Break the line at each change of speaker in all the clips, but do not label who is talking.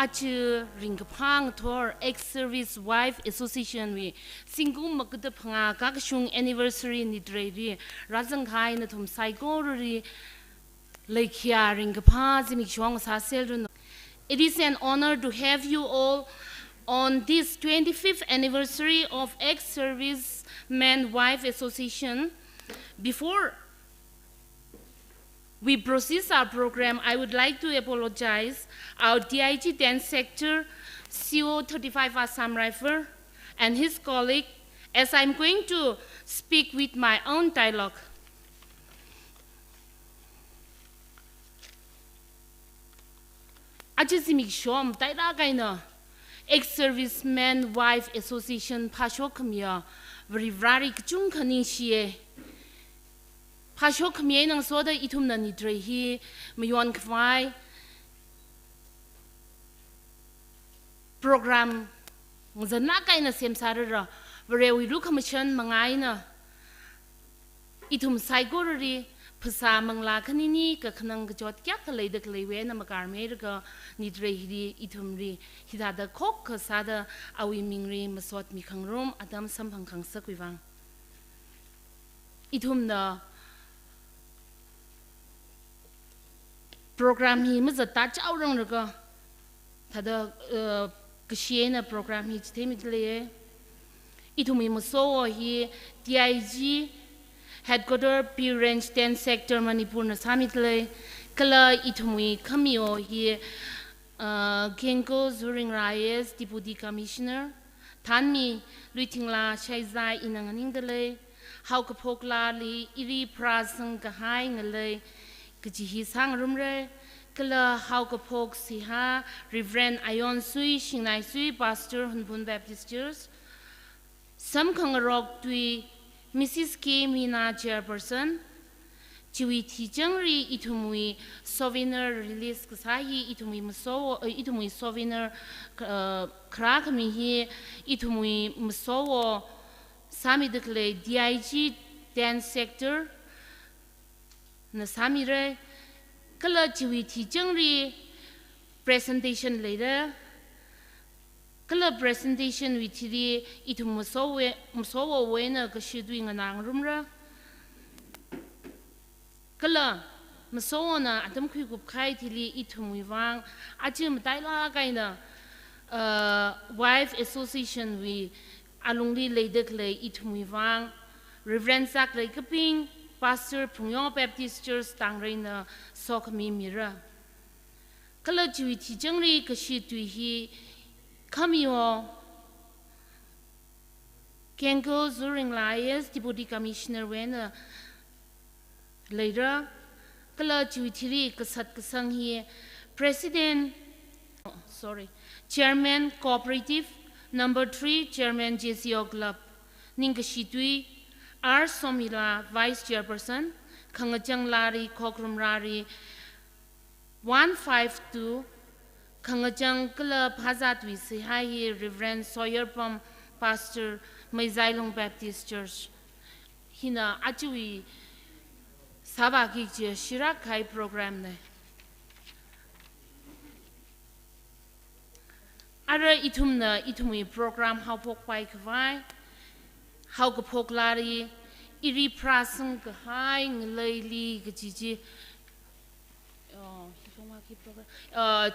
achu ringpang thor ex-service wife association we singum magda phanga kakshung anniversary nidreri rajang khai na thum saigori lekhia ringpa jimik shong sa selrun. It is an honor to have you all on this 25th anniversary of ex-service man wife association. Before we proceed our program, I would like to apologize our DIG 10 sector CO35 Assam Rifle and his colleague, as I'm going to speak with my own dialogue. Ajizimik shom taida gaina ex-serviceman wife association pashokamya very kchung kani shie. Pashok kami nang soda itum na nidrehi mayon kwai program ngzana kai na sem sarara vare wi lu commission mangai na itum saigorari phasa mangla khanini ka khanang jot kya kalai da kalai we na makar mer ka nidrehi itum ri hidada khok ka sada awi mingri masot mi khangrom adam samphang khang sakwiwang itum na program hi maza ta chau rang raga thada kshena program hi chthemidle itumi maso hi DIG headquarter P range 10 sector Manipur na samidle kala itumi khamio hi Genko Zuring Reyes deputy commissioner thanmi luitingla shaizai inanganingdale haukapokla li iri prasang kahai ngale Kajihi sang rumre, kala how kapok siha, Reverend Ayon Sui, Shingnai Sui, Pastor Hunpun Baptist Church. Some kangarok tui Mrs. K. Mina chairperson, Chiwi Tijangri itumui souvenir release kasahi, itumi maso, itumi souvenir krakamihi, itumi maso, Samidakle DIG 10 sector. Nasamire kala chiwi jangri presentation later kala presentation with the itu musowo wena kashidu nganang rumra kala musowo na atam kui gup khai thili itu muiwang achim daila kaina wife association we alungli leidekle itu muiwang Reverend Zak Lekaping Pastor Pungyo Baptist Church Tangrina Sokami Mira. Kala Juiti Jangri Kashi Tuihi Kamio Kenko Zuring Lias, Deputy Commissioner Wena later. Kala Juitiri Kasat Kasanghi President Chairman Cooperative Number 3 Chairman JCO Club Ningashitui R. Somila, Vice Chairperson, Kangajang Lari, Kokrum Rari, 152, Kangajang Club Hazatwi, Sihai, Reverend Sawyer Pum, Pastor, Maizailong Baptist Church. Hina, Achui, Sabaki, Shirakai program. Ara itumna, itumi program, how pokpai kavai. How kapok lari iri prasang kahai nglaili kajiji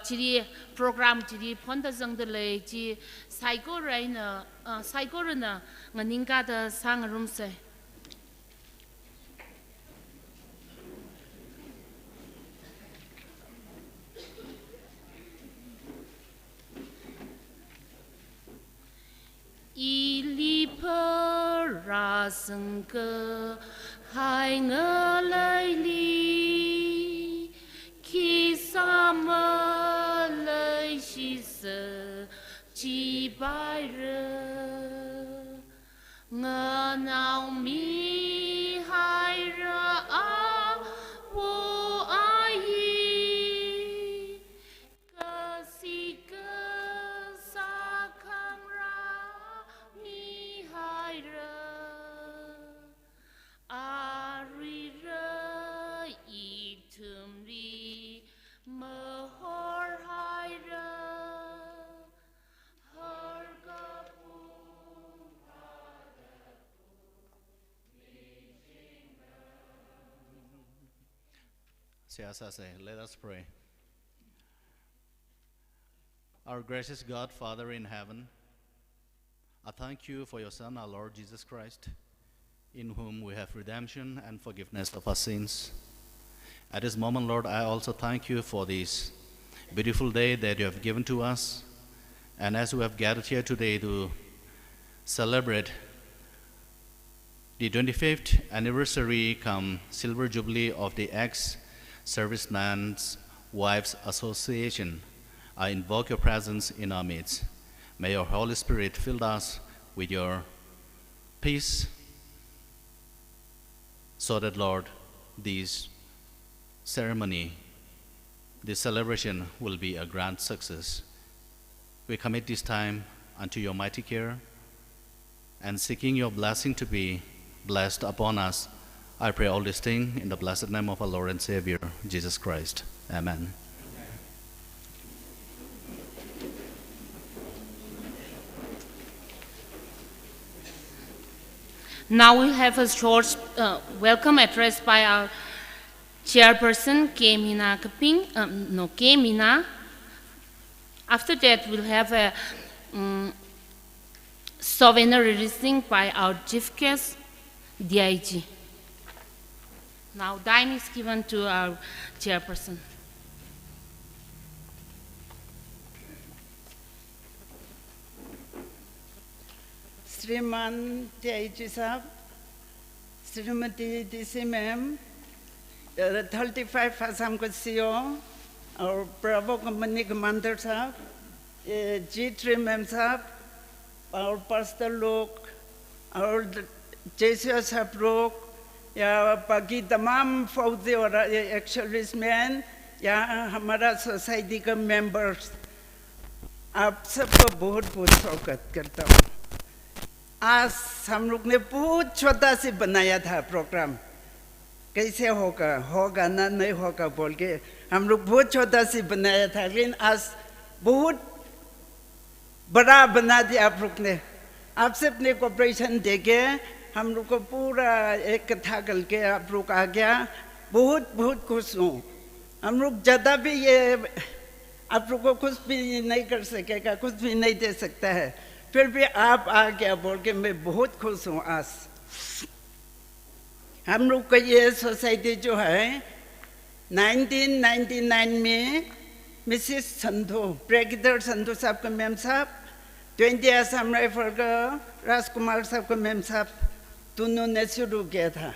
chiri program chiri ponda zang de le ji saiko raina saiko rana nganinga da sang room se Ili perasang ke hai ngalaili kisah Malaysia sejibaira nganau mi hai ra wo ai kasih kesakang ra mi hai ra ari ra itum ri mahor hai ra
Let us pray. Our gracious God, Father in heaven, I thank you for your Son, our Lord Jesus Christ, in whom we have redemption and forgiveness of our sins. At this moment, Lord, I also thank you for this beautiful day that you have given to us. And as we have gathered here today to celebrate the 25th anniversary cum Silver Jubilee of the Ex-Servicemen's Wives Association, I invoke your presence in our midst. May your Holy Spirit fill us with your peace, so that, Lord, this ceremony, this celebration will be a grand success. We commit this time unto your mighty care, and seeking your blessing to be blessed upon us, I pray all these things in the blessed name of our Lord and Savior, Jesus Christ. Amen.
Now we have a short welcome address by our chairperson, K. Mina Kaping. K. Mina. After that, we'll have a souvenir releasing by our chief guest, DIG. Now, time is given to our chairperson.
श्रीमान DIG साहब, Shrimati DC ma'am, 35 Assam का CEO और Bravo company commander साहब, G3 ma'am साहब और pastor लोग और JCO साहब लोग या बाकी तमाम फौजी और एक्स-सर्विसमैन या हमारा सोसाइटी का मेंबर्स, आप सबको बहुत बहुत स्वागत करता हूँ। आज हम लोग ने बहुत छोटा सी बनाया था प्रोग्राम, कैसे होगा ना नहीं होगा बोल के हम लोग बहुत छोटा सी बनाया था, लेकिन आज बहुत बड़ा बना दिया आप लोग ने। आपसे अपने कोऑपरेशन देके हम लोग को पूरा एक कथा करके आप लोग आ गया, बहुत बहुत खुश हूँ। हम लोग ज़्यादा भी ये आप लोग को कुछ भी नहीं कर सकेगा, कुछ भी नहीं दे सकता है, फिर भी आप आ गया बोल के मैं बहुत खुश हूँ। आज हम लोग का ये सोसाइटी जो है 1999 में मिसेस संधू, ब्रिगेडियर संधू साहब का मैम साहब, 20 असम राइफल का राजकुमार साहब का मैम साहब, दोनों ने शुरू किया था।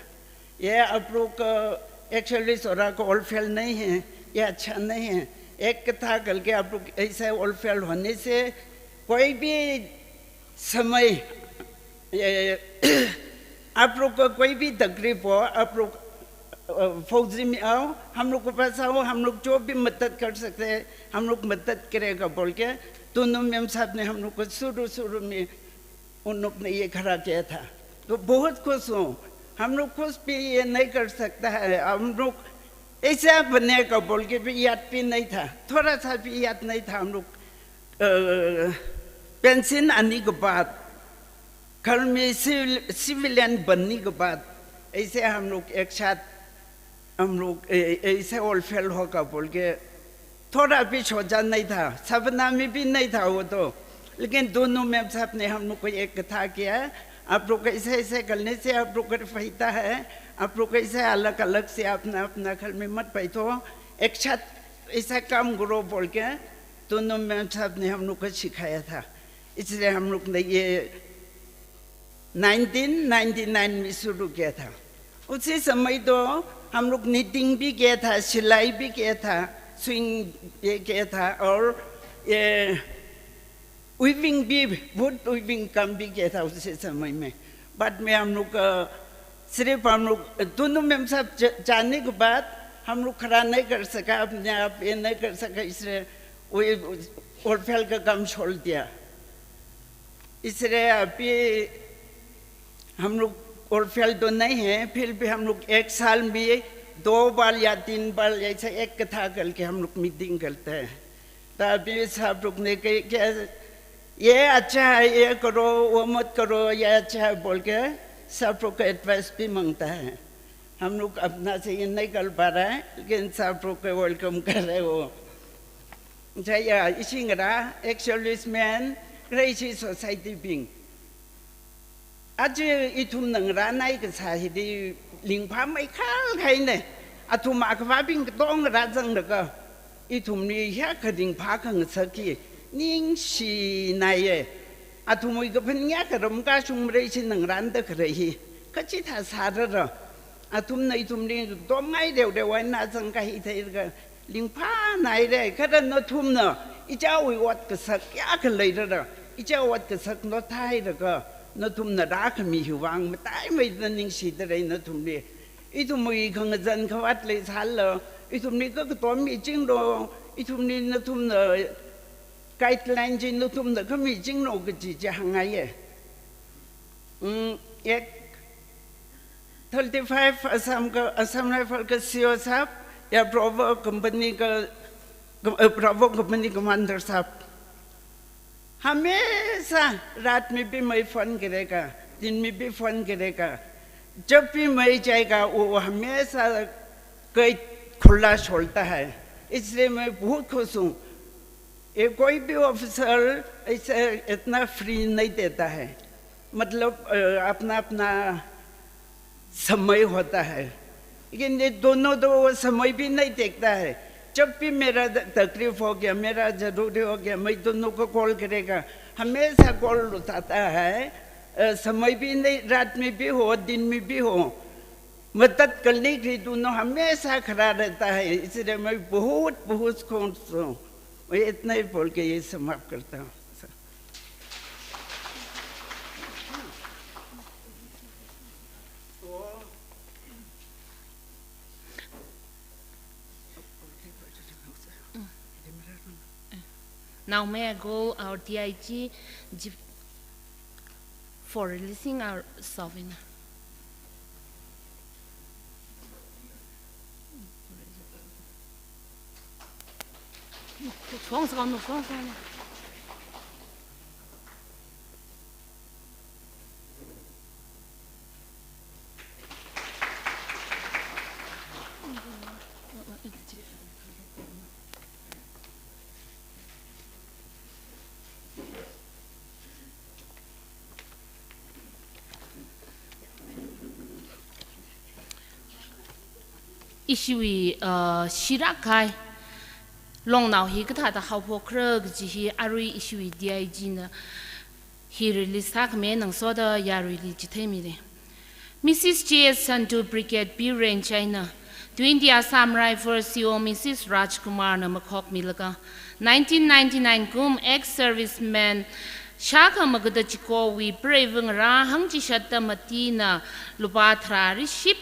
ये आप लोग एक्चुअली सोरा को ओलफेल नहीं है, ये अच्छा नहीं है। एक कथा करके आप लोग ऐसे ओलफेल होने से कोई भी समय आप लोग को कोई भी तकलीफ हो, आप लोग फौजी में आओ, हम लोग के पास आओ, हम लोग जो भी मदद कर सकते हैं हम लोग मदद करेगा बोल के दोनों मैम साहब ने हम लोग को शुरू में उन लोग ने ये खड़ा किया था। तो बहुत खुश हूँ। हम लोग कुछ भी ये नहीं कर सकता है, हम लोग ऐसा बनेगा बोल के भी याद भी नहीं था, थोड़ा सा भी याद नहीं था। हम लोग पेंशन आने के बाद, घर में सिविलियन बनने के बाद ऐसे हम लोग एक साथ हम लोग ऐसे ओलफेल होगा बोल के थोड़ा भी सोचा नहीं था, सपना में भी नहीं था वो तो। लेकिन दोनों मैम साहब ने हम लोग को एक कथा किया, आप लोग ऐसे ऐसे करने से आप लोग का फायदा है, आप लोग ऐसे अलग अलग से अपना अपना घर में मत बैठो, एक साथ ऐसा काम करो बोल के दोनों मैम साहब ने हम लोग को सिखाया था। इसलिए हम लोग ने ये 1999 में शुरू किया था। उसी समय तो हम लोग निटिंग भी किया था, सिलाई भी किया था, स्विंग ये किया था और ये वीविंग भी, बहुत वीविंग काम भी किया था उसी समय में। बाद में हम लोग सिर्फ हम लोग दोनों मैम साहब जाने के बाद हम लोग खड़ा नहीं कर सका, अपने आप ये नहीं कर सका, इसलिए वो ओलफेल का काम छोड़ दिया। इसलिए अभी हम लोग ओलफेल तो नहीं है, फिर भी हम लोग एक साल में 2 बार या 3 बार ऐसे एक कथा करके हम लोग मीटिंग करते हैं। तो अभी साहब लोग ने कही क्या ये अच्छा है, ये करो, वो मत करो, ये अच्छा है बोल के सब लोग का एडवाइस भी मांगता है। हम लोग अपना से ये नहीं कर पा रहे हैं लेकिन सब लोग को वेलकम कर रहे हो saya isi ngara ex-serviceman Gracie Society Bing aja itum nengra nai ke sahidi lingpa mai khal khai ne atum akwa bing dong ra jang de itum ni ya ka lingpa kang saki ning si nai ye atum i ka phen nya ka ram ka sum re sin nengra de kre hi ka chi tha sa ra atum nei tum ni dom ngai deu de wai na jang ka hi thai ka lingpa nai de ka no thum no I cha wi wat ka sak ya ka lei ra I cha wat ka sak no thai ra ka no thum na ra ka mi hu wang ma tai mai na ning si de re no thum ni I thum mi khang jan ka wat le sal lo I thum ni ka to mi jing do I thum ni no thum na guideline jin no thum na ka mi jing no ka ji ja hang ai ye ek 35 asam rifle ka CEO sahab या Bravo company commander साहब हमेशा रात में भी मैं phone करेगा दिन में भी फोन करेगा जब भी मैं जाएगा वो हमेशा कई खुला छोड़ता है इसलिए मैं बहुत खुश हूँ ये कोई भी ऑफिसर ऐसे इतना फ्री नहीं देता है मतलब अपना अपना समय होता है लेकिन ये दोनों तो समय भी नहीं देखता है जब भी मेरा तकलीफ हो गया मेरा जरूरी हो गया मैं दोनों को कॉल करेगा हमेशा कॉल उठाता है समय भी नहीं रात में भी हो दिन में भी हो मदद करने के लिए दोनों हमेशा खड़ा रहता है इसलिए मैं बहुत बहुत खुश हूँ मैं इतना ही बोल के ये समाप्त करता हूँ
Now may I go our DIG for releasing our sovereign. Ishui Shirakai long now he could have a household krug he ari issue DIG he released Hakman and soda Yari legitimate. Mrs. J.S. Santu Brigade B Range China. To India Samurai First CEO Mrs. Rajkumar Namakok Milaka. 1999 CUM ex-serviceman Shaka Magadachiko we brave Ra Hangji Shatta Matina Lubatra Riship.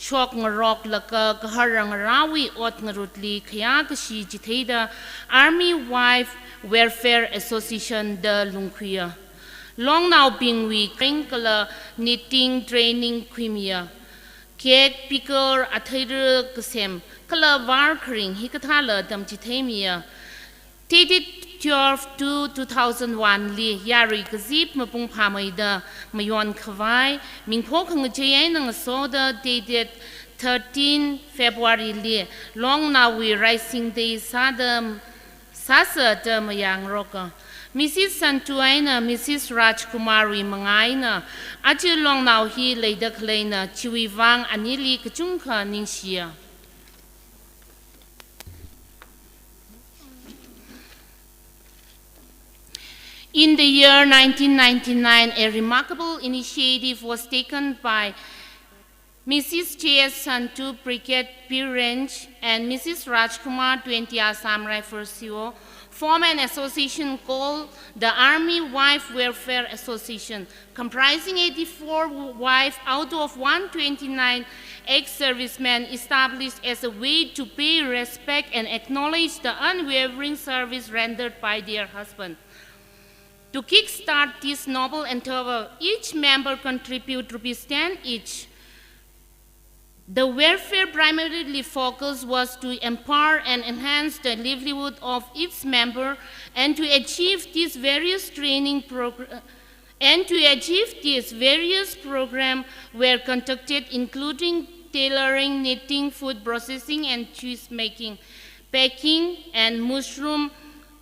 Shok rock laka kaharang rawi ot ngarutli kaya kashi jiteda Army Wife Welfare Association de Lungkuya. Long now being we crinkle knitting training quimia. Cake picker athader kasem kala varkering hikathala dam jitemia. Dated 12/2/2001 li yari gazip mapung pamaida mayon kawai mingpo kang jayan ng soda dated 13 February li long now we rising day sadam sasa de mayang roka Mrs. Santuaina Mrs. Rajkumari mangaina aji long now he laida kleina chiwivang anili kachungka ningsia. In the year 1999, a remarkable initiative was taken by Mrs. J.S. Santu Brigade B Range and Mrs. Rajkumar 20 Assam Rifle CEO form an association called the Army Wife Welfare Association, comprising 84 wives out of 129 ex-servicemen established as a way to pay respect and acknowledge the unwavering service rendered by their husband. To kickstart this noble endeavor, each member contribute ₹10 each. The welfare primarily focus was to empower and enhance the livelihood of each member and to achieve these various programs were conducted, including tailoring, knitting, food processing, and cheese making, packing, and mushroom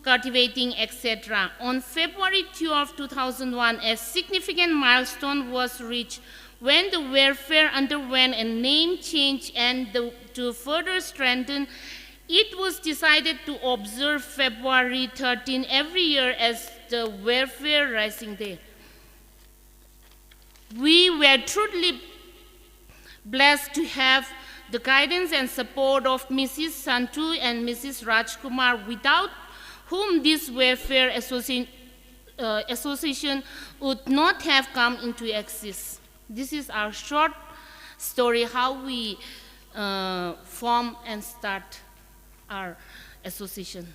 cultivating, etc. On February 12, 2001, a significant milestone was reached when the welfare underwent a name change, and to further strengthen, it was decided to observe February 13 every year as the Welfare Rising Day. We were truly blessed to have the guidance and support of Mrs. Santu and Mrs. Rajkumar, without whom this welfare association would not have come into existence. This is our short story how we form and start our association.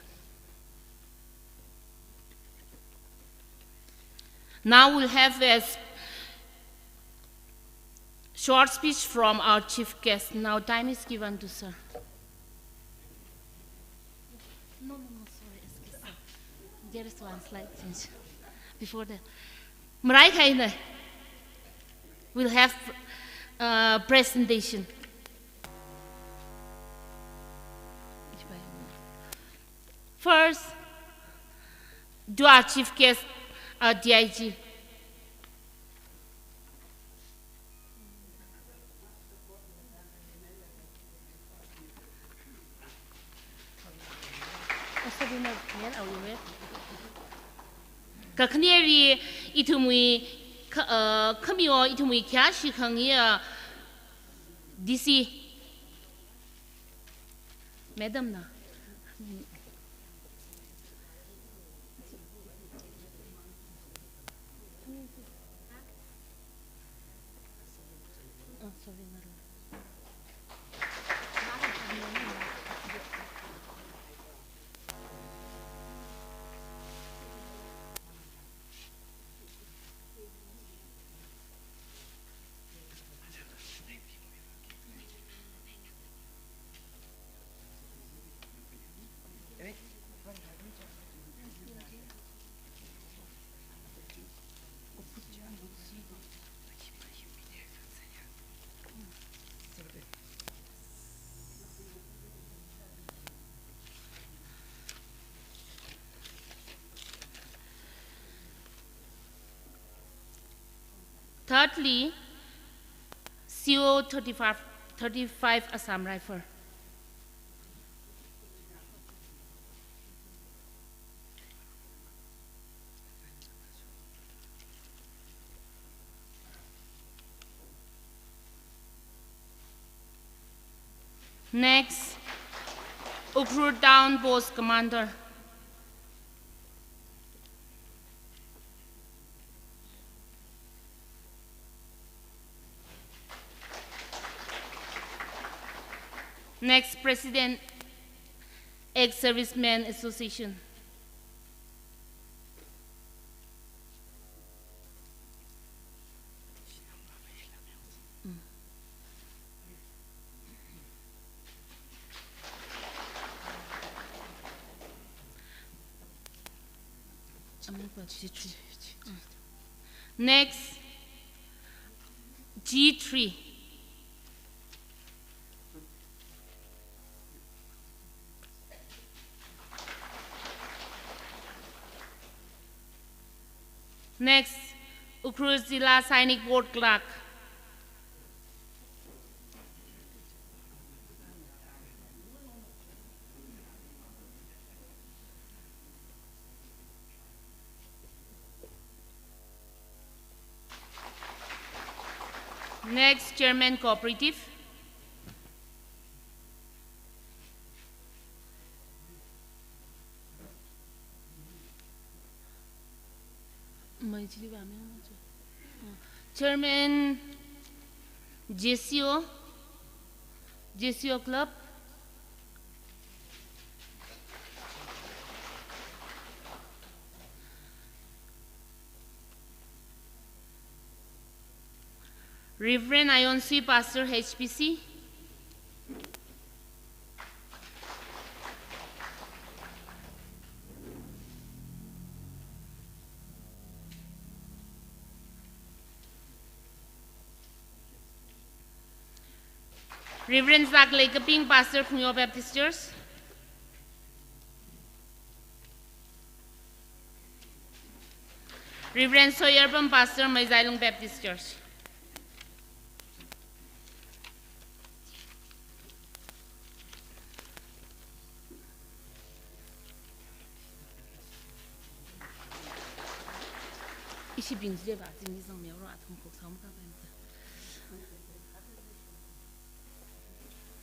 Now we'll have a short speech from our chief guest. Now time is given to sir. No, sorry, excuse me. There is one slide change. Before that, Marai Khaina will have presentation. First, to our chief guest, DIG. Kakhneri itumui kamio itumui kyashi khangia DC Madam na Thirdly, CO 35 Assam Rifle. Next, Ukrut Down Post Commander. Next, President, Ex-Servicemen Association. Next, G3. Next, Ukrut Zilla Sainik Board Clerk. Next, Chairman Cooperative. Chairman JCO Club. Reverend Ionsi, Pastor HPC. Reverend Zach Lakeping, Pastor Khunyo Baptist Church. Reverend Soyerpam, Pastor Maizailung Baptist Church.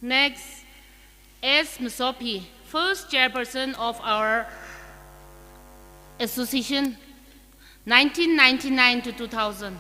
Next, S. Musopi, first chairperson of our association, 1999 to 2000.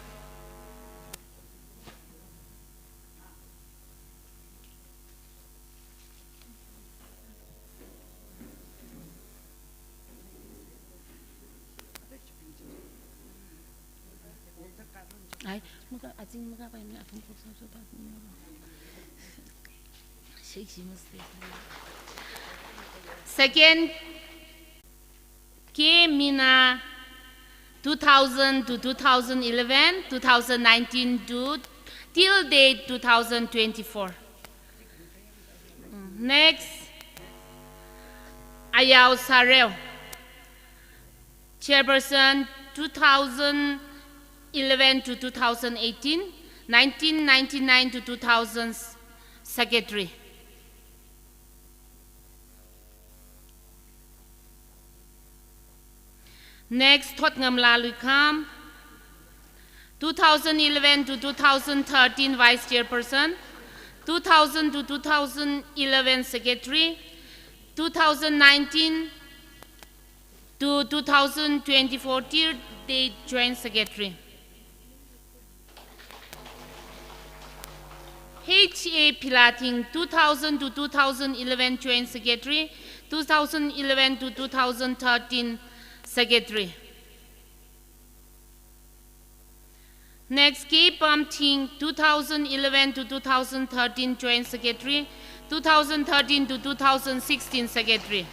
Second, K. Mina, 2000 to 2011, 2019 to till date 2024. Next, Ayao Sarel, chairperson 2011 to 2018, 1999 to 2000 secretary. Next, Thotngam Laluikam, 2011 to 2013 vice chairperson, 2000 to 2011 secretary, 2019 to 2024 till date joint secretary. H.A. Pilating, 2000 to 2011 joint secretary, 2011 to 2013 secretary. Next, K. Pumting, 2011 to 2013 joint secretary, 2013 to 2016 secretary.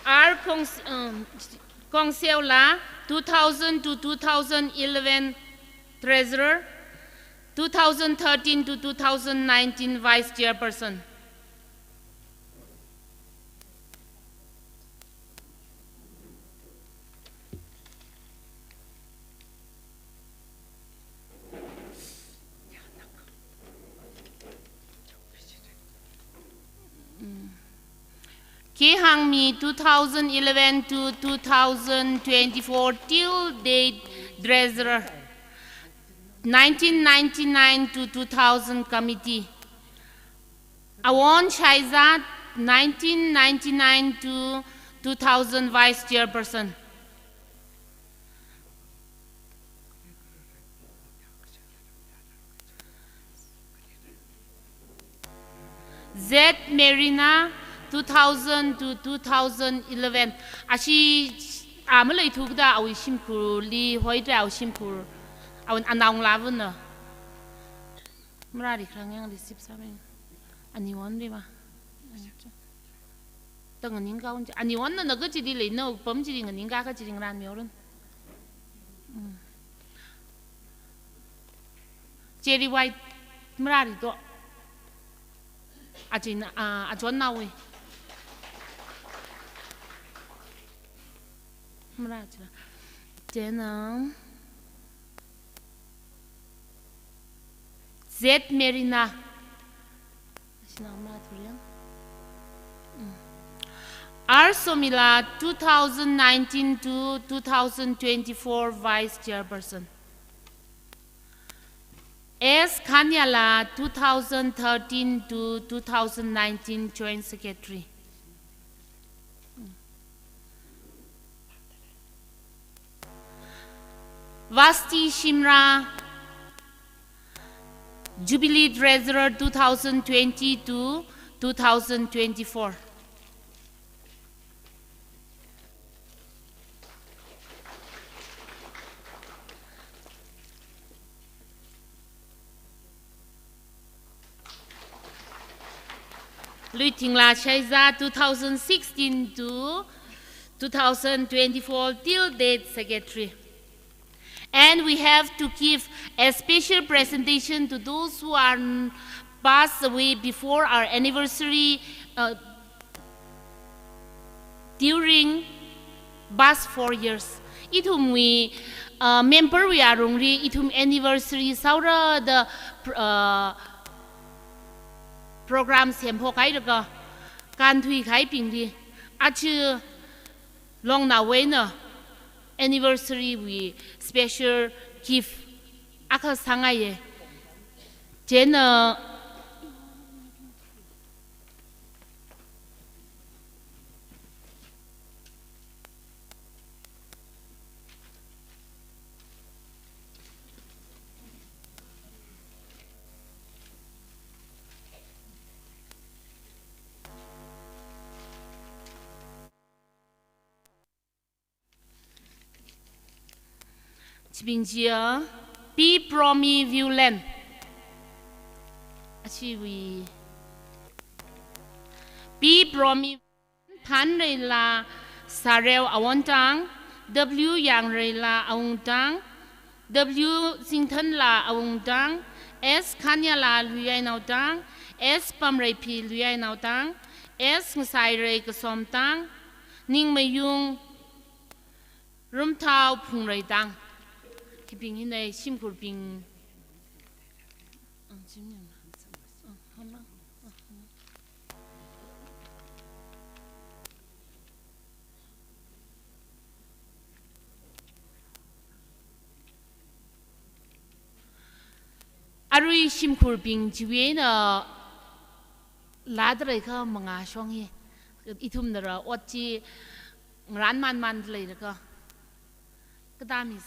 Our Kongsew La, 2000 to 2011 treasurer, 2013 to 2019 vice chairperson. K. Hangmi, 2011 to 2024 till date treasurer, 1999 to 2000 committee. Awon Shaizat, 1999 to 2000 vice chairperson. Z. Marina, 2000 to 2011. Ashi amalai thukda awi simkur li hoida awi simkur awan anang lavuna. Mrari krangyang li sip sabe. Aniwan di ba? Tangan ninga unja. Aniwan na nagajidi le no pamjidi ninga ka jidi ngran miorun. Jerry White mrari do. Ajin ajon nawi. Then Z. Marina, R. Somila, 2019 to 2024 vice chairperson. S. Kanyala, 2013 to 2019 joint secretary. Vasti Shimra, Jubilee Treasurer 2020 to 2024. Lui Tingla Chaiza 2016 to 2024 till date secretary. And we have to give a special presentation to those who are passed away before our anniversary during past 4 years. Itum we member we are only itum anniversary saura the program sempo kai daga kan thui kai ping di achu long na we na anniversary we special gift aka sangaye jena Chibingjia be promi violent achieve be promi Pan Rela Sarel Awantang W Yang Rela Awantang W Sington La Awantang S Kanya La Luyai Nautang S Pamre Pi Luyai Nautang S Ngasai Re Kasomtang Ning Mayung Rumtao Pung Rai Tang Keeping in a simple being. Arui simple being Juena Ladreka Manga Shongi Itumdara Ochi Ranman Man later. Kadamis.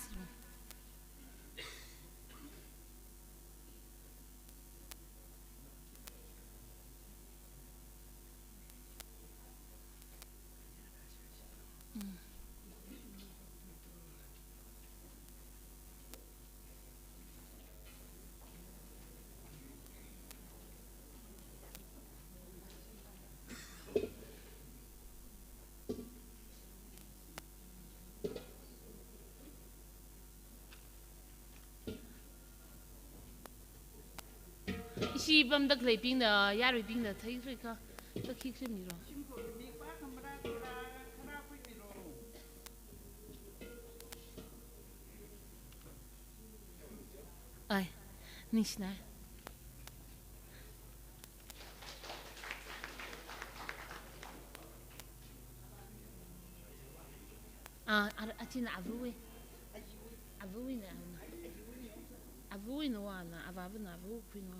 She bum the clapping the Yari being the Taika, the kick me. Ay, Nishna. Atin Avui Avui Avui no one, Avavana Avu Pino.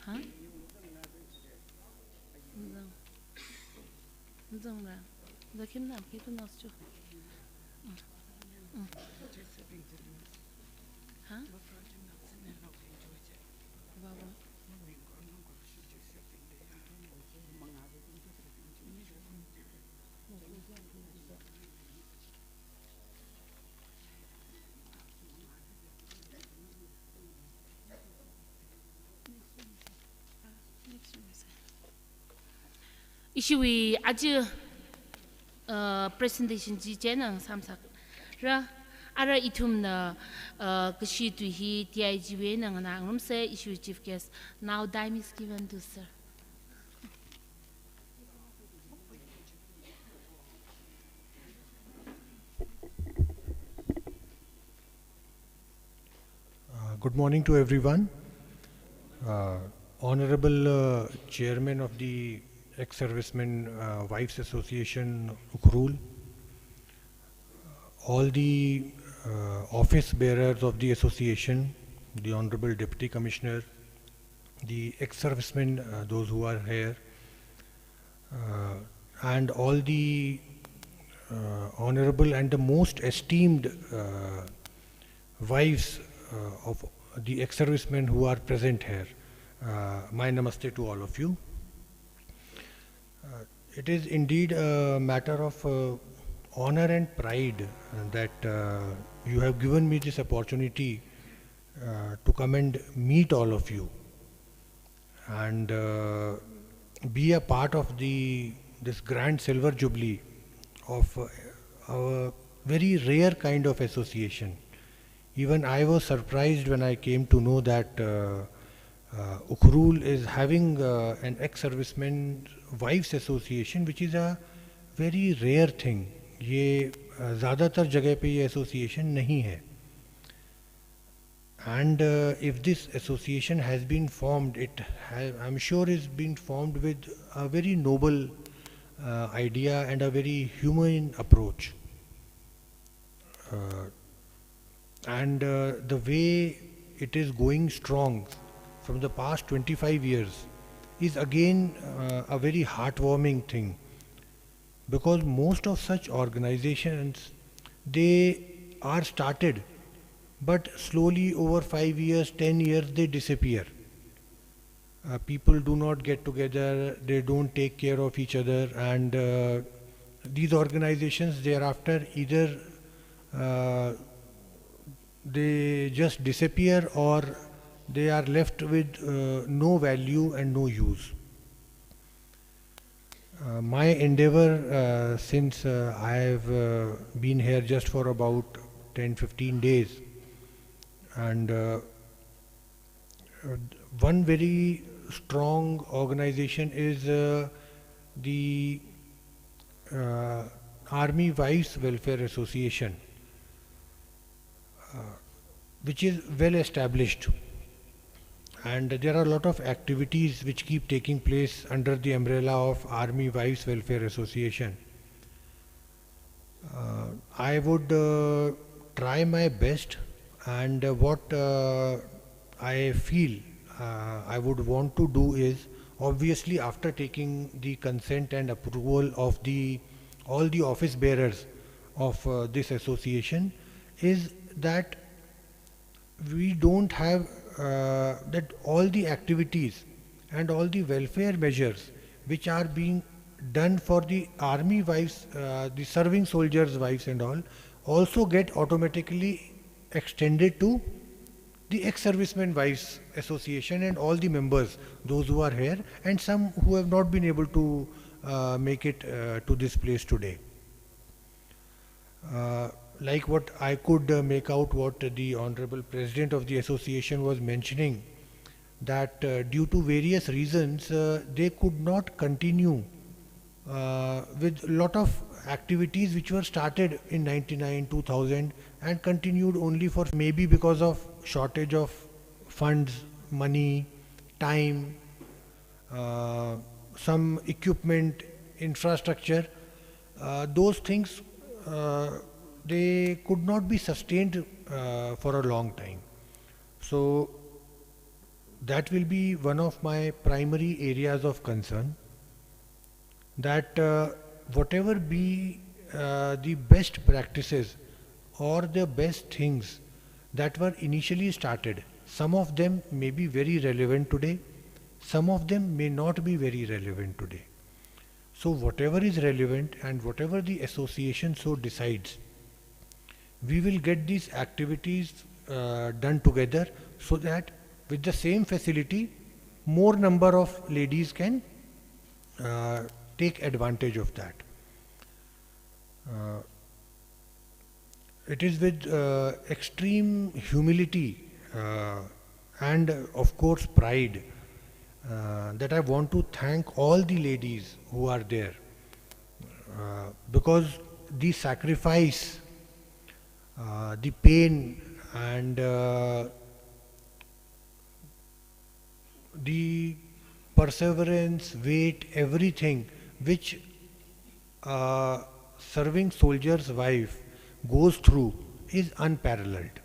Huh? No. The Kim Nam, keep a nose too. Huh? Issue aja presentation ji jenang samsak ra ara itum na kashi tu hi TIG we nang nang say issue chief guest now time is given to sir.
Good morning to everyone. Honorable Chairman of the Ex-Servicemen Wives Association, Ukhrul, all the office bearers of the association, the Honorable Deputy Commissioner, the ex-servicemen, those who are here, and all the honorable and the most esteemed wives of the ex-servicemen who are present here. My namaste to all of you. It is indeed a matter of honor and pride that you have given me this opportunity to come and meet all of you and be a part of this grand silver jubilee of a very rare kind of association. Even I was surprised when I came to know that Ukhrul is having an ex-servicemen wives association, which is a very rare thing. ये ज़्यादातर जगह पे ये association नहीं है. And if this association has been formed, I'm sure it's been formed with a very noble idea and a very humane approach. And the way it is going strong from the past 25 years is again a very heartwarming thing, because most of such organizations, they are started, but slowly over 5 years, 10 years, they disappear. People do not get together, they don't take care of each other, and these organizations thereafter either they just disappear or they are left with no value and no use. My endeavor since I have been here just for about 10-15 days, and one very strong organization is the Army Wives Welfare Association, which is well established, and there are a lot of activities which keep taking place under the umbrella of Army Wives Welfare Association. I would try my best, and what I feel I would want to do is, obviously after taking the consent and approval of all the office bearers of this association, is that we don't have that all the activities and all the welfare measures which are being done for the army wives, the serving soldiers' wives and all, also get automatically extended to the ex-servicemen wives association and all the members, those who are here and some who have not been able to make it to this place today. Like what I could make out what the Honorable President of the association was mentioning, that due to various reasons they could not continue with lot of activities which were started in 99, 2000 and continued only for maybe because of shortage of funds, money, time, some equipment, infrastructure. Those things they could not be sustained for a long time. So that will be one of my primary areas of concern, that whatever be the best practices or the best things that were initially started, some of them may be very relevant today, some of them may not be very relevant today. So whatever is relevant and whatever the association so decides, we will get these activities done together, so that with the same facility more number of ladies can take advantage of that. It is with extreme humility and of course pride that I want to thank all the ladies who are there, because the sacrifice, the pain and the perseverance, weight, everything which serving soldier's wife goes through is unparalleled.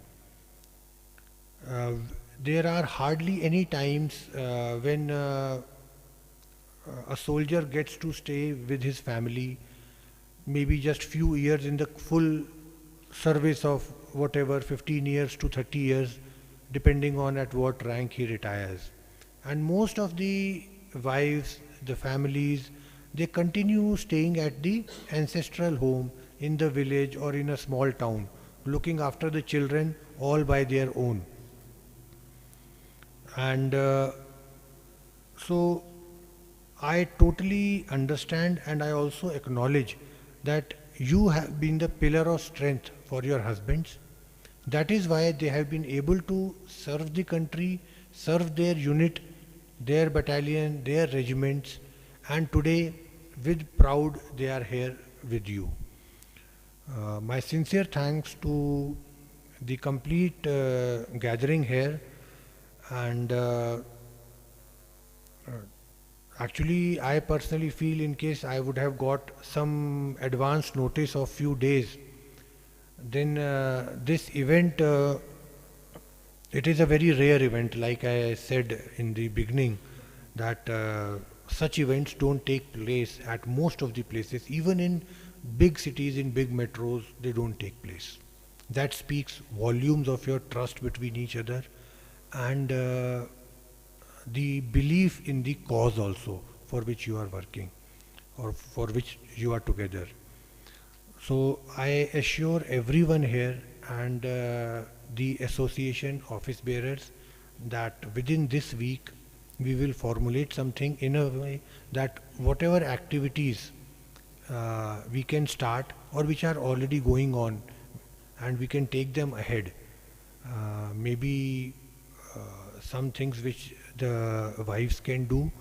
There are hardly any times when a soldier gets to stay with his family, maybe just few years in the full service of whatever 15 years to 30 years, depending on at what rank he retires. And most of the wives, the families, they continue staying at the ancestral home in the village or in a small town, looking after the children all by their own. And so I totally understand, and I also acknowledge that you have been the pillar of strength for your husbands. That is why they have been able to serve the country, serve their unit, their battalion, their regiments, and today with proud they are here with you. My sincere thanks to the complete gathering here, and actually I personally feel, in case I would have got some advance notice of few days, then this event, it is a very rare event. Like I said in the beginning, that such events don't take place at most of the places. Even in big cities, in big metros, they don't take place. That speaks volumes of your trust between each other, and the belief in the cause also for which you are working, or for which you are together. So I assure everyone here and the association office bearers that within this week we will formulate something in a way that whatever activities we can start or which are already going on, and we can take them ahead. Maybe some things which the wives can do,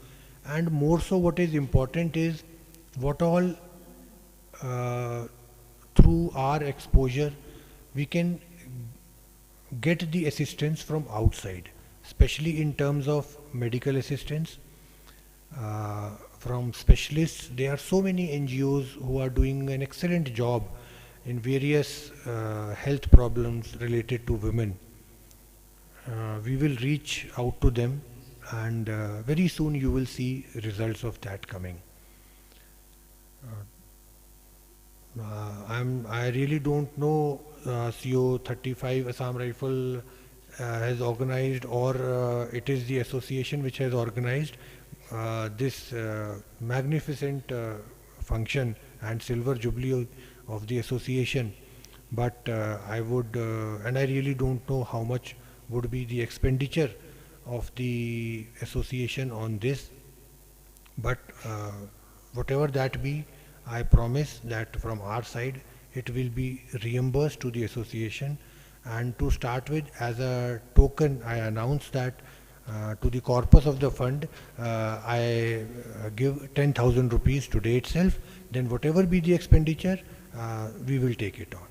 and more so what is important is what all through our exposure we can get the assistance from outside, especially in terms of medical assistance from specialists. There are so many NGOs who are doing an excellent job in various health problems related to women. We will reach out to them, and very soon you will see results of that coming. I really don't know CO 35 Assam Rifle has organized, or it is the association which has organized this magnificent function and silver jubilee of the association. But I would, and I really don't know how much would be the expenditure of the association on this, but whatever that be, I promise that from our side it will be reimbursed to the association. And to start with, as a token, I announce that to the corpus of the fund I give 10,000 rupees today itself. Then whatever be the expenditure, we will take it on.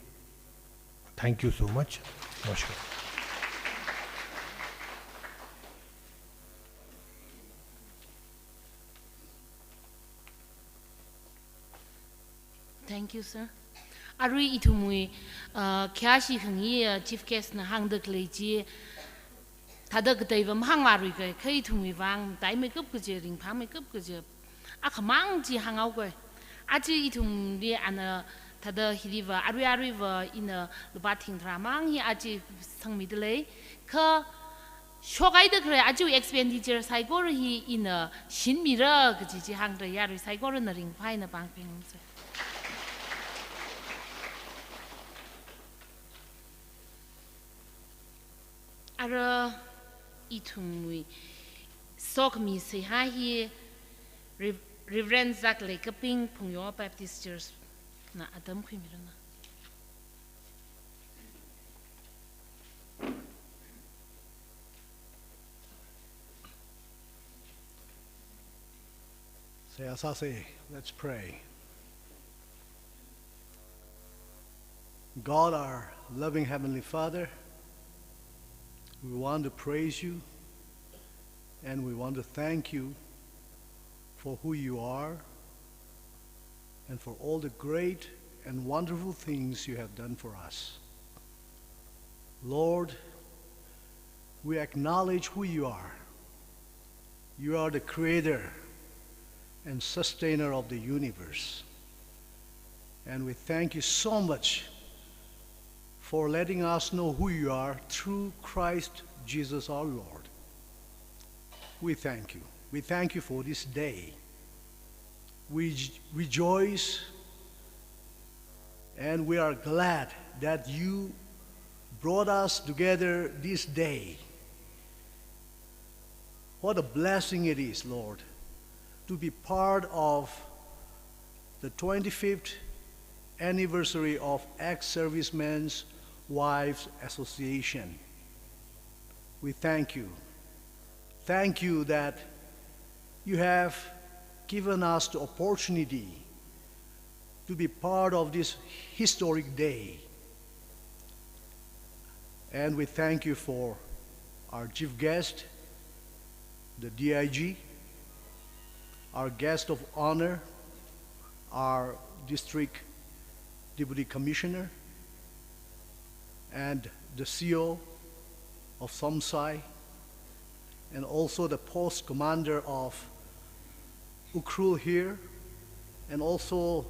Thank you so much. Namaskar.
Thank you, sir. Arui itumui kyashi hangi chief guest na hang de kleji tadak daivam hang marui kai kai itumui wang dai makeup kuje ring phang makeup kuje akhamang ji hangau kai aji itum di ana tada hiliva arui va ina lubating dramang hi aji sangmi de lei ka shogai de kre aji expenditure saigor hi ina shinmira kiji ji hang de yari saigor na ring phai na bang peng se. Ara itumui sok mi se ha hi Reverend Zach Lekaping Pungyo Baptist Church na Adam Kwimirana.
Say asase, let's pray. God, our loving Heavenly Father, we want to praise you and we want to thank you for who you are and for all the great and wonderful things you have done for us. Lord, we acknowledge who you are. You are the creator and sustainer of the universe. And we thank you so much for letting us know who you are through Christ Jesus our Lord. We thank you. We thank you for this day. We rejoice and we are glad that you brought us together this day. What a blessing it is, Lord, to be part of the 25th anniversary of Ex-Servicemen's Wives Association. We thank you. Thank you that you have given us the opportunity to be part of this historic day. And we thank you for our chief guest, the DIG, our guest of honor, our district deputy commissioner, and the CEO of Somsai, and also the post commander of Ukrul here, and also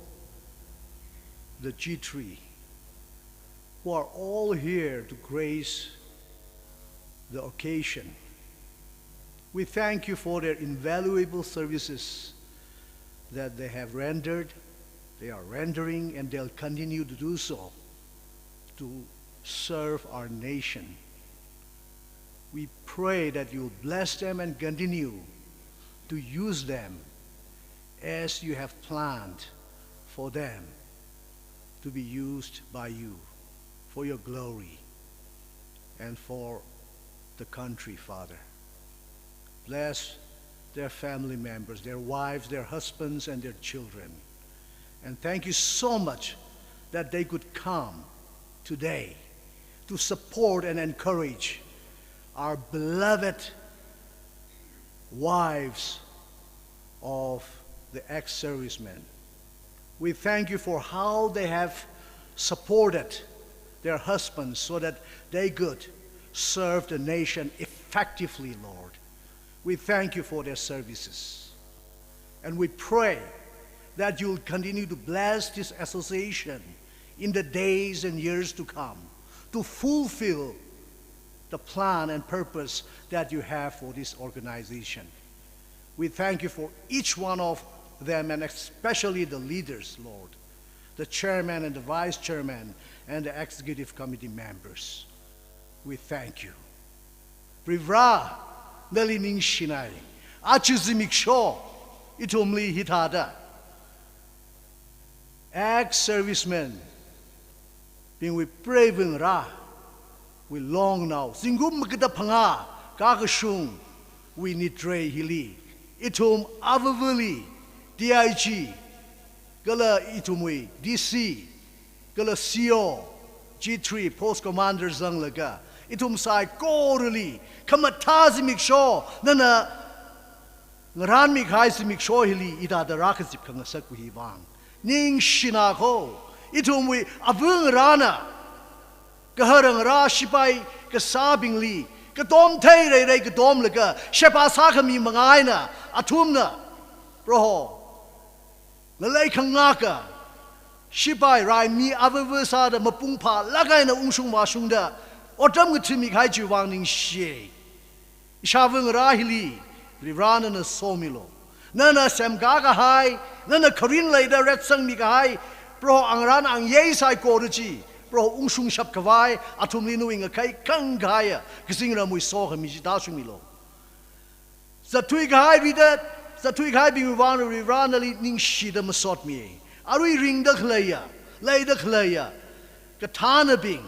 the G3, who are all here to grace the occasion. We thank you for their invaluable services that they have rendered, they are rendering, and they'll continue to do so to serve our nation. We pray that you'll bless them and continue to use them as you have planned for them to be used by you for your glory and for the country, Father. Bless their family members, their wives, their husbands, and their children. And thank you so much that they could come today to support and encourage our beloved wives of the ex-servicemen. We thank you for how they have supported their husbands so that they could serve the nation effectively, Lord. We thank you for their services. And we pray that you'll continue to bless this association in the days and years to come to fulfill the plan and purpose that you have for this organization. We thank you for each one of them, and especially the leaders, Lord, the chairman and the vice chairman and the executive committee members. We thank you. Privra nalining shinai achuzimik sho itumli hitada ex-servicemen being we praven ra we long now singum magda phanga kakashung we need tray hili itum avavali DIG gala itumui DC gala CEO G3 post commander zanglaga itum sai korali kamatazimik sho nana ngaran mi khai simik sho hili ida da rakasip khanga sakwi wang ning shina ko itumui avung rana kaharang ra shipai ka sabingli ka dom thai re re ka dom laga shepa sa khami mangai na athumna proho ngalai khanga ka shipai rai mi avavasa da mapung pha lagai na ungsung ma sung da otam ga thimi khai chu wang ning she ishavung rahili rivana na somilo nana semga ga hai nana korin lai da ret sang mi ga hai pro angran ang ye sai ko ru chi pro ungsung shap kawai athumli nu inga kai kang gaya kising ra mui so ga mi da sung milo zatui ga hai vida zatui ga hai bi wang rivana li ning shi da masot mi arui ring da khlaya lai da khlaya ka thana bing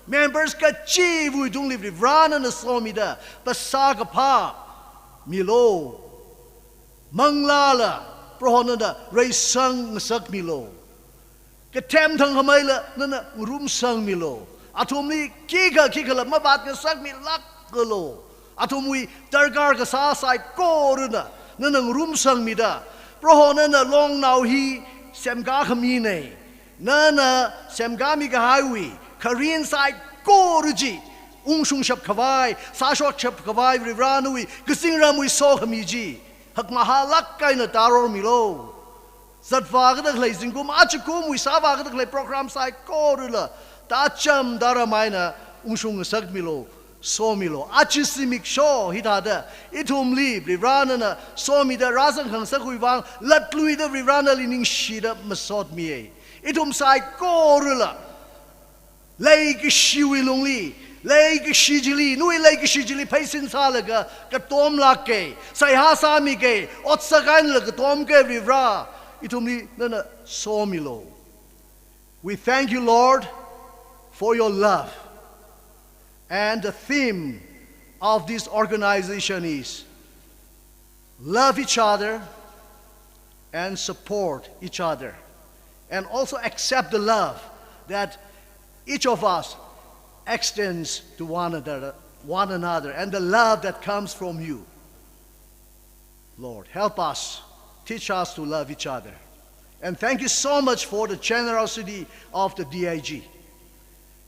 members ka chi vui dung li rivana na somi da pasaga pa milo manglala prohona da rai sang masak milo ka tem thang hamai la na rum sang milo athumni kika la mabat ka sak mi lak galo athumui targar ka sa sai koruna na rum sang mi da prohona na long now hi semga khami nei na semga mi ka highway Korean side koruji ungsung shap khawai sa shot shap khawai riranui kising ramui so khamiji hak mahalak kaina taror milo zatwa ga dhlai singkum achukum wi sawa ga dhlai program sai korula ta cham daramaina ungsung sak milo somilo achisimik show hitada itum li rivrana somi da razan khang sa khuiwang latlui da rivrana lining shida masot mi itum sai korula lei ki shiwilong li lei ki shijili nui lei ki shijili paisin salaga ka tom lakke sai ha sami ke otsagan la ka tom ke rivra itum li na somilo. We thank you, Lord, for your love. And the theme of this organization is love each other and support each other. And also accept the love that each of us extends to one another and the love that comes from you. Lord, help us, teach us to love each other. And thank you so much for the generosity of the DIG.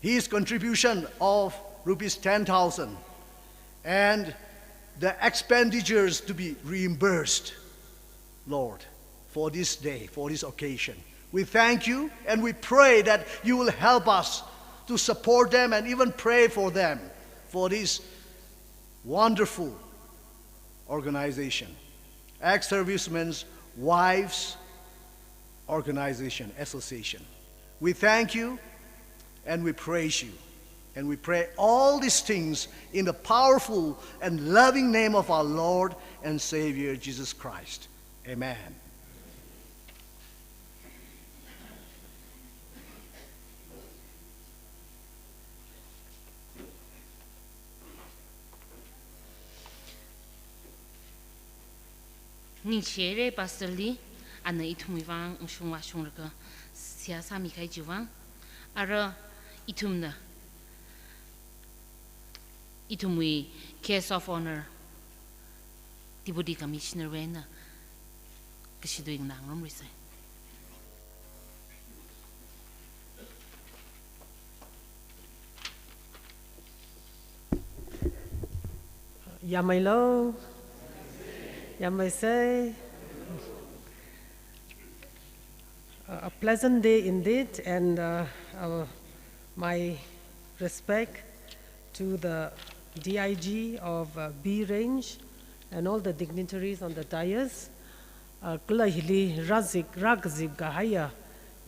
His contribution of rupees 10,000 and the expenditures to be reimbursed, Lord, for this day, for this occasion. We thank you and we pray that you will help us to support them and even pray for them for this wonderful organization. Ex-servicemen's wives organization, association. We thank you and we praise you. And we pray all these things in the powerful and loving name of our Lord and Savior, Jesus Christ. Amen.
Ning chere Pastor Lee, ana itum wang shung wa shung rega siasa mi kai jiwang, ara itum na. Itumui case of honor Deputy Commissioner Wena kasi doing nang rom risay.
Yamailo, Yamaisei. A pleasant day indeed, and my respect to the DIG of B range and all the dignitaries on the dais. Kulahili Ragzib Gahaya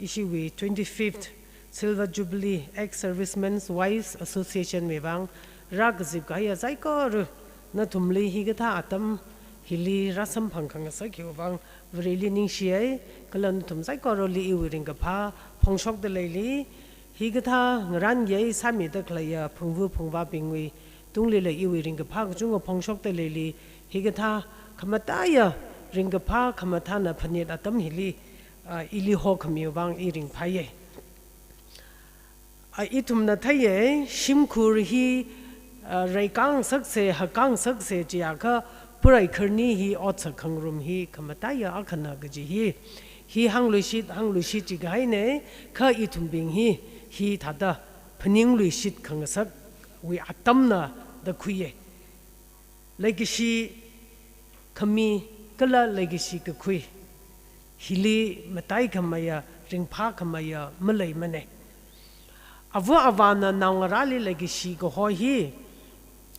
Ishiwi 25th Silver Jubilee Ex-Servicemen's Wives Association Mevang Ragzib Gahaya Zaikor Natumli Higata Atam Hili Rasam Pankanga Sakyovang Vrili Ningshiai Kalanutum Zaikoroli Iwiringapa Pongshok the Lili Higata Ran Ye Sami the Klaya Pungvu Pungva Bingwi Tungli le iwi ringapa jungo pongshok te leli higata kamataya ringapa kamatana panit atam hili ili ho kamiwang iring paye itum na thaye shimkur hi raikang sakse hakang sakse jiaka purai kharni hi otsa khangrum hi kamataya akhana gaji hi hanglushit ji gai ne kha itum bing hi thada phaning luishit khangsak we atamna the kuye legacy kami kala legacy ka kui hili matai kamaya ringpa kamaya malay mane ava avana naungarali legacy ko hohi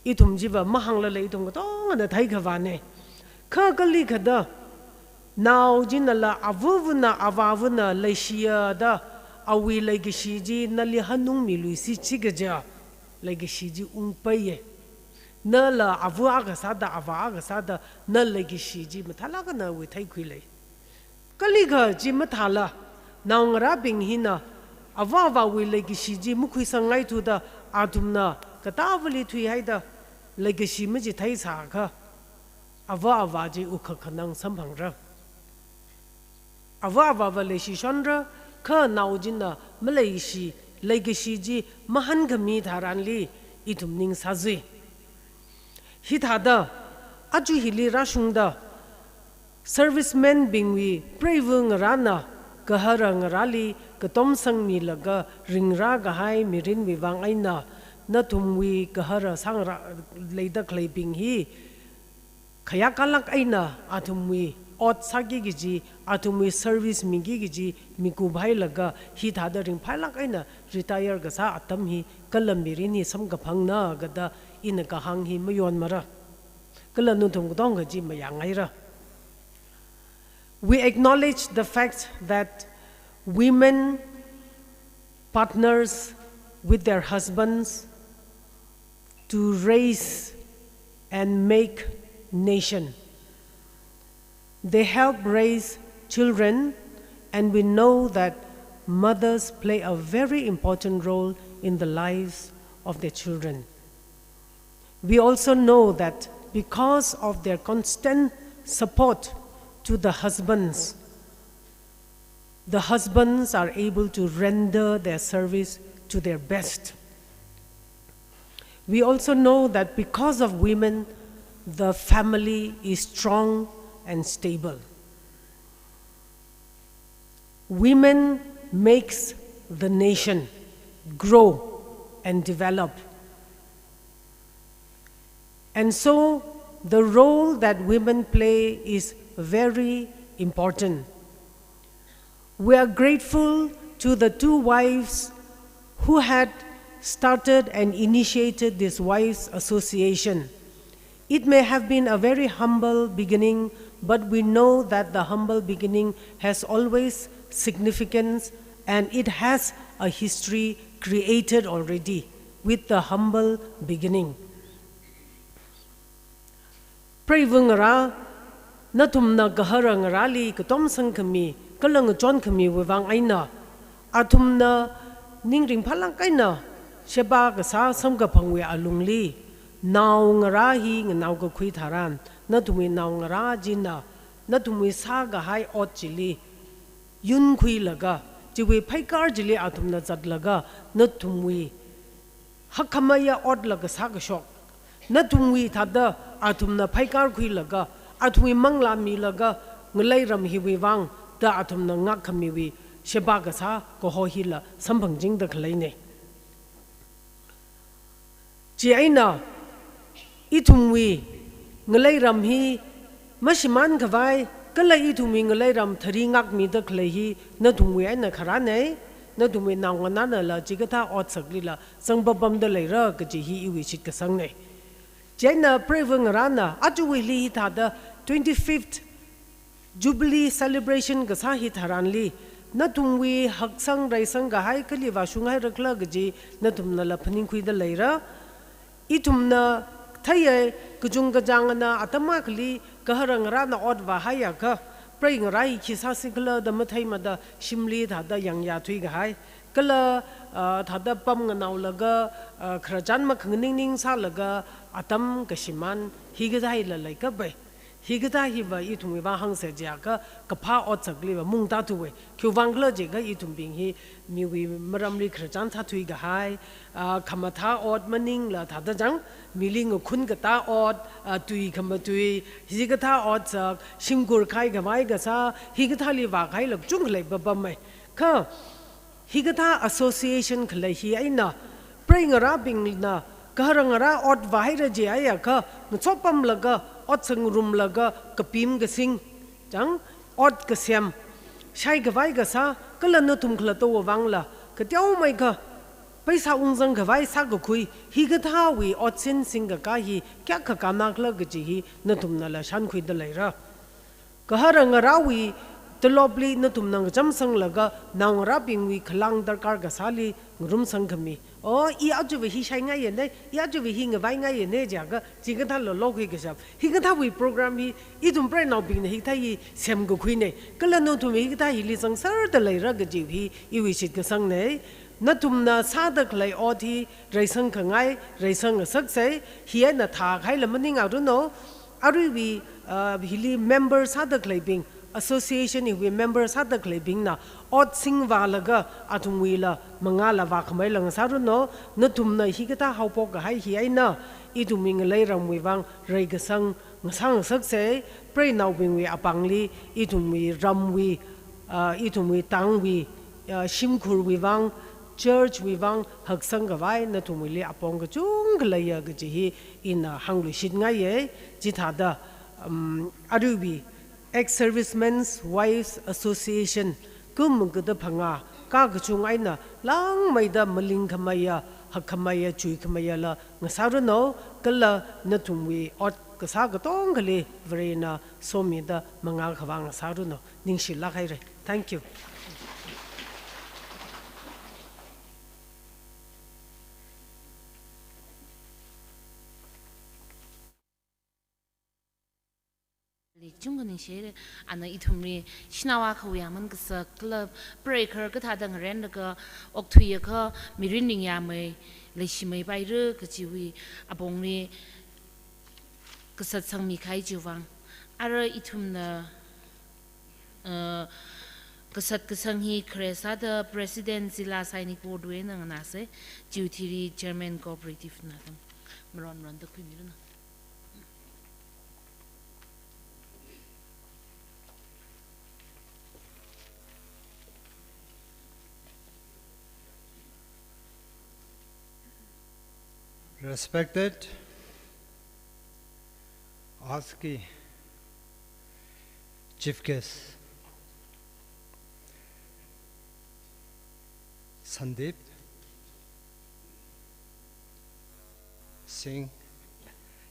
itum jiba mahangla le itum ko na thai khawane kha kali khada now jinala avuvna avavuna lesia da awi legacy ji nali hanung miluisi chigaja legacy ji ungpaye nala avu agasada ava agasada na legacy ji mathala ka na we thai khile kaliga ji mathala naungra bing hina ava ava we legacy ji mukhui sangai tu da adumna katavali thui haida legacy ma ji thai sa kha ava ava ji ukha khanang samphangra ava ava vale shi chandra kha naujina malaysi legacy ji mahan gami dharanli itum ning sajui hithada aju hili rashungda servicemen bingwi prevung rana kaharang rali katom sangmi laga ringra gahai mirin wiwang aina natumwi kahara sangra leida klebing hi khayakalak aina atumwi ot sagi giji atumi service mingi giji miku bhai laga hi thada ring phailak aina retire ga sa atam hi kalambiri ni sam ga phangna gada in ka hang hi mayon mara kalanu thong dong ga ji mayangai ra. We acknowledge the fact that women partners with their husbands to raise and make nation. They help raise children, and we know that mothers play a very important role in the lives of their children. We also know that because of their constant support to the husbands are able to render their service to their best. We also know that because of women, the family is strong and stable. Women makes the nation grow and develop. And so the role that women play is very important. We are grateful to the two wives who had started and initiated this wives association. It may have been a very humble beginning, but we know that the humble beginning has always significance, and it has a history created already with the humble beginning. Praivungara natumna gaharangara li katom sangkami kalang John kami wewang aina atumna ningring palang kaina sheba gasa samga pangwe alungli naw ngara hi ngnaw ga khui tharan natumi naw ngara jina natumi sa ga hai ot chili yun khui laga jiwe phaikar jili atumna jatlaga natumwi hakamaya ot laga sa ga shok natumwi thada atumna phaikar khui laga athui mangla mi laga nglai ram hi wi wang da atumna ngak khami wi sheba ga sa ko ho hi la sambang jing da khlai ne ji aina itumwi nglai ram hi mashiman khawai kala itumi nglai ram thari ngak mi da khlai hi na tumwi aina khara ne na tumwi nangwana na la jigata ot sakli la sangbabam da leira ka ji hi iwi chit ka sang ne Jaina Prevungarana, Ajuwili Tada, 25th Jubilee celebration Gasahi Taranli, Natumwi, Haksang Raisang Gahai Kaliva Shungai Raklagaji, Natumna Lapaninqui the Leira, Itumna Taye, Kujungajangana, Atamakli, Kaharangarana Od Vahayaka, praying Rai Kisasikala, the Mataimada, Shimli Tada Yang Yatui Gahai, Kala Tada Pamganaulaga, Krajan Makning Salaga. Atam kashiman higada ila like a bay. Higada hiva itum with hang sejaka, kapa or sagliva, mungta to way, Kuvangla jiga itum being he, miwi maramli krajanta to iga high, kamata odd maning la tadajang, milling a kungata odd, tui kamatui, higata odd shimgur kai gavaigasa, higata liva kai look jungle babame. Ka higata association kalahi aina, praying a rapping na. Kaharangara ot vahira jaya ka nchopam laga ot sangrum laga kapim gasing jang ot kasyam shai gawai gasa kalanu tumkhla to wangla katyau mai ka paisa ungjang gawai sa ga khui hi ga thawi ot sin singa ka hi kya kha kana kla ga ji hi natumna la shan khui da laira kaharangara wi telobli natumnang jamsang laga nawra pingwi khlang darkar gasali ngrum sangkhami oh iya ju hi shai ngai ye ne iya ju hi ngawai ngai ye ne ja ga jinga tha lo lok hi ga sap hi ga tha wi program hi idum pre naw ping ne hi tha hi sem go khui ne kala no thum hi ga tha hi li sang sar da lai ra ga ji hi I wi shit ga sang ne natumna sa da klai o thi raisang khangai raisang sak sai hi na tha khai lamaning out no ari wi hili members sa da klai ping association we members had the claiming na odd sing valaga atumwila mangala vakmai lang saruno natumna higata haupoka hai hi aina ituming leiram wewang reigasang ngasang sakse pray now being we apangli itumi ramwi itumi tangwi shimkhur wewang church wewang haksang gawai natumili apong ga chung glaya ga ji in hanglu shit ngai ye jithada arubi ex-servicemen's wives association CUM gada phanga ka gachung aina lang maida maling khamaya hakhamaya chui khamaya la ngasaru no kala natumwi ot kasa gatong kali verena somida manga khawang ngasaru no ningshi la khaire. Thank you.
중간에 셰레 아나 이tum리 신나와 거야만 그서 클럽 브레이커 그 다당 렌드가 옥투이가 미린닝 야메 레시메 바이르 그 지위 아봉리 그서 성미 가이주왕 아르 이tum나 그서 그성히 크레사더 프레시덴시 라사이닉 보드웨는 나세 지우티리 저먼 코퍼레이티브 나던 런 덕미르나
Respected ASCII Chief Guest Sandeep Singh,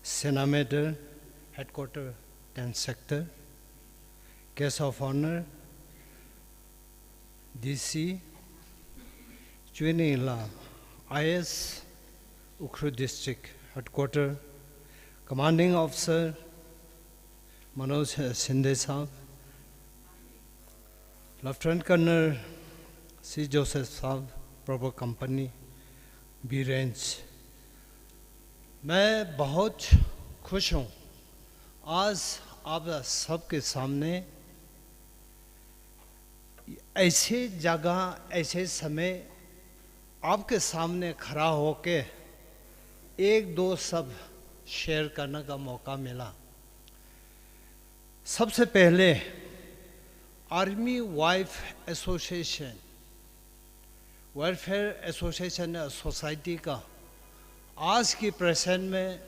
Senator, Headquarter 10th Sector, Guest of Honor, DC, Chwini IS, Ukhrud District Headquarter, Commanding Officer Manoj Sindhe Sahab, Lieutenant Colonel C. Joseph Sahab, Proper Company, B Range. मैं बहुत खुश हूँ आज आप सबके सामने ऐसे जगह ऐसे समय आपके सामने खड़ा होके एक दो सब शेयर करने का मौका मिला। सबसे पहले army wife association welfare association society का आज की प्रेजेंट में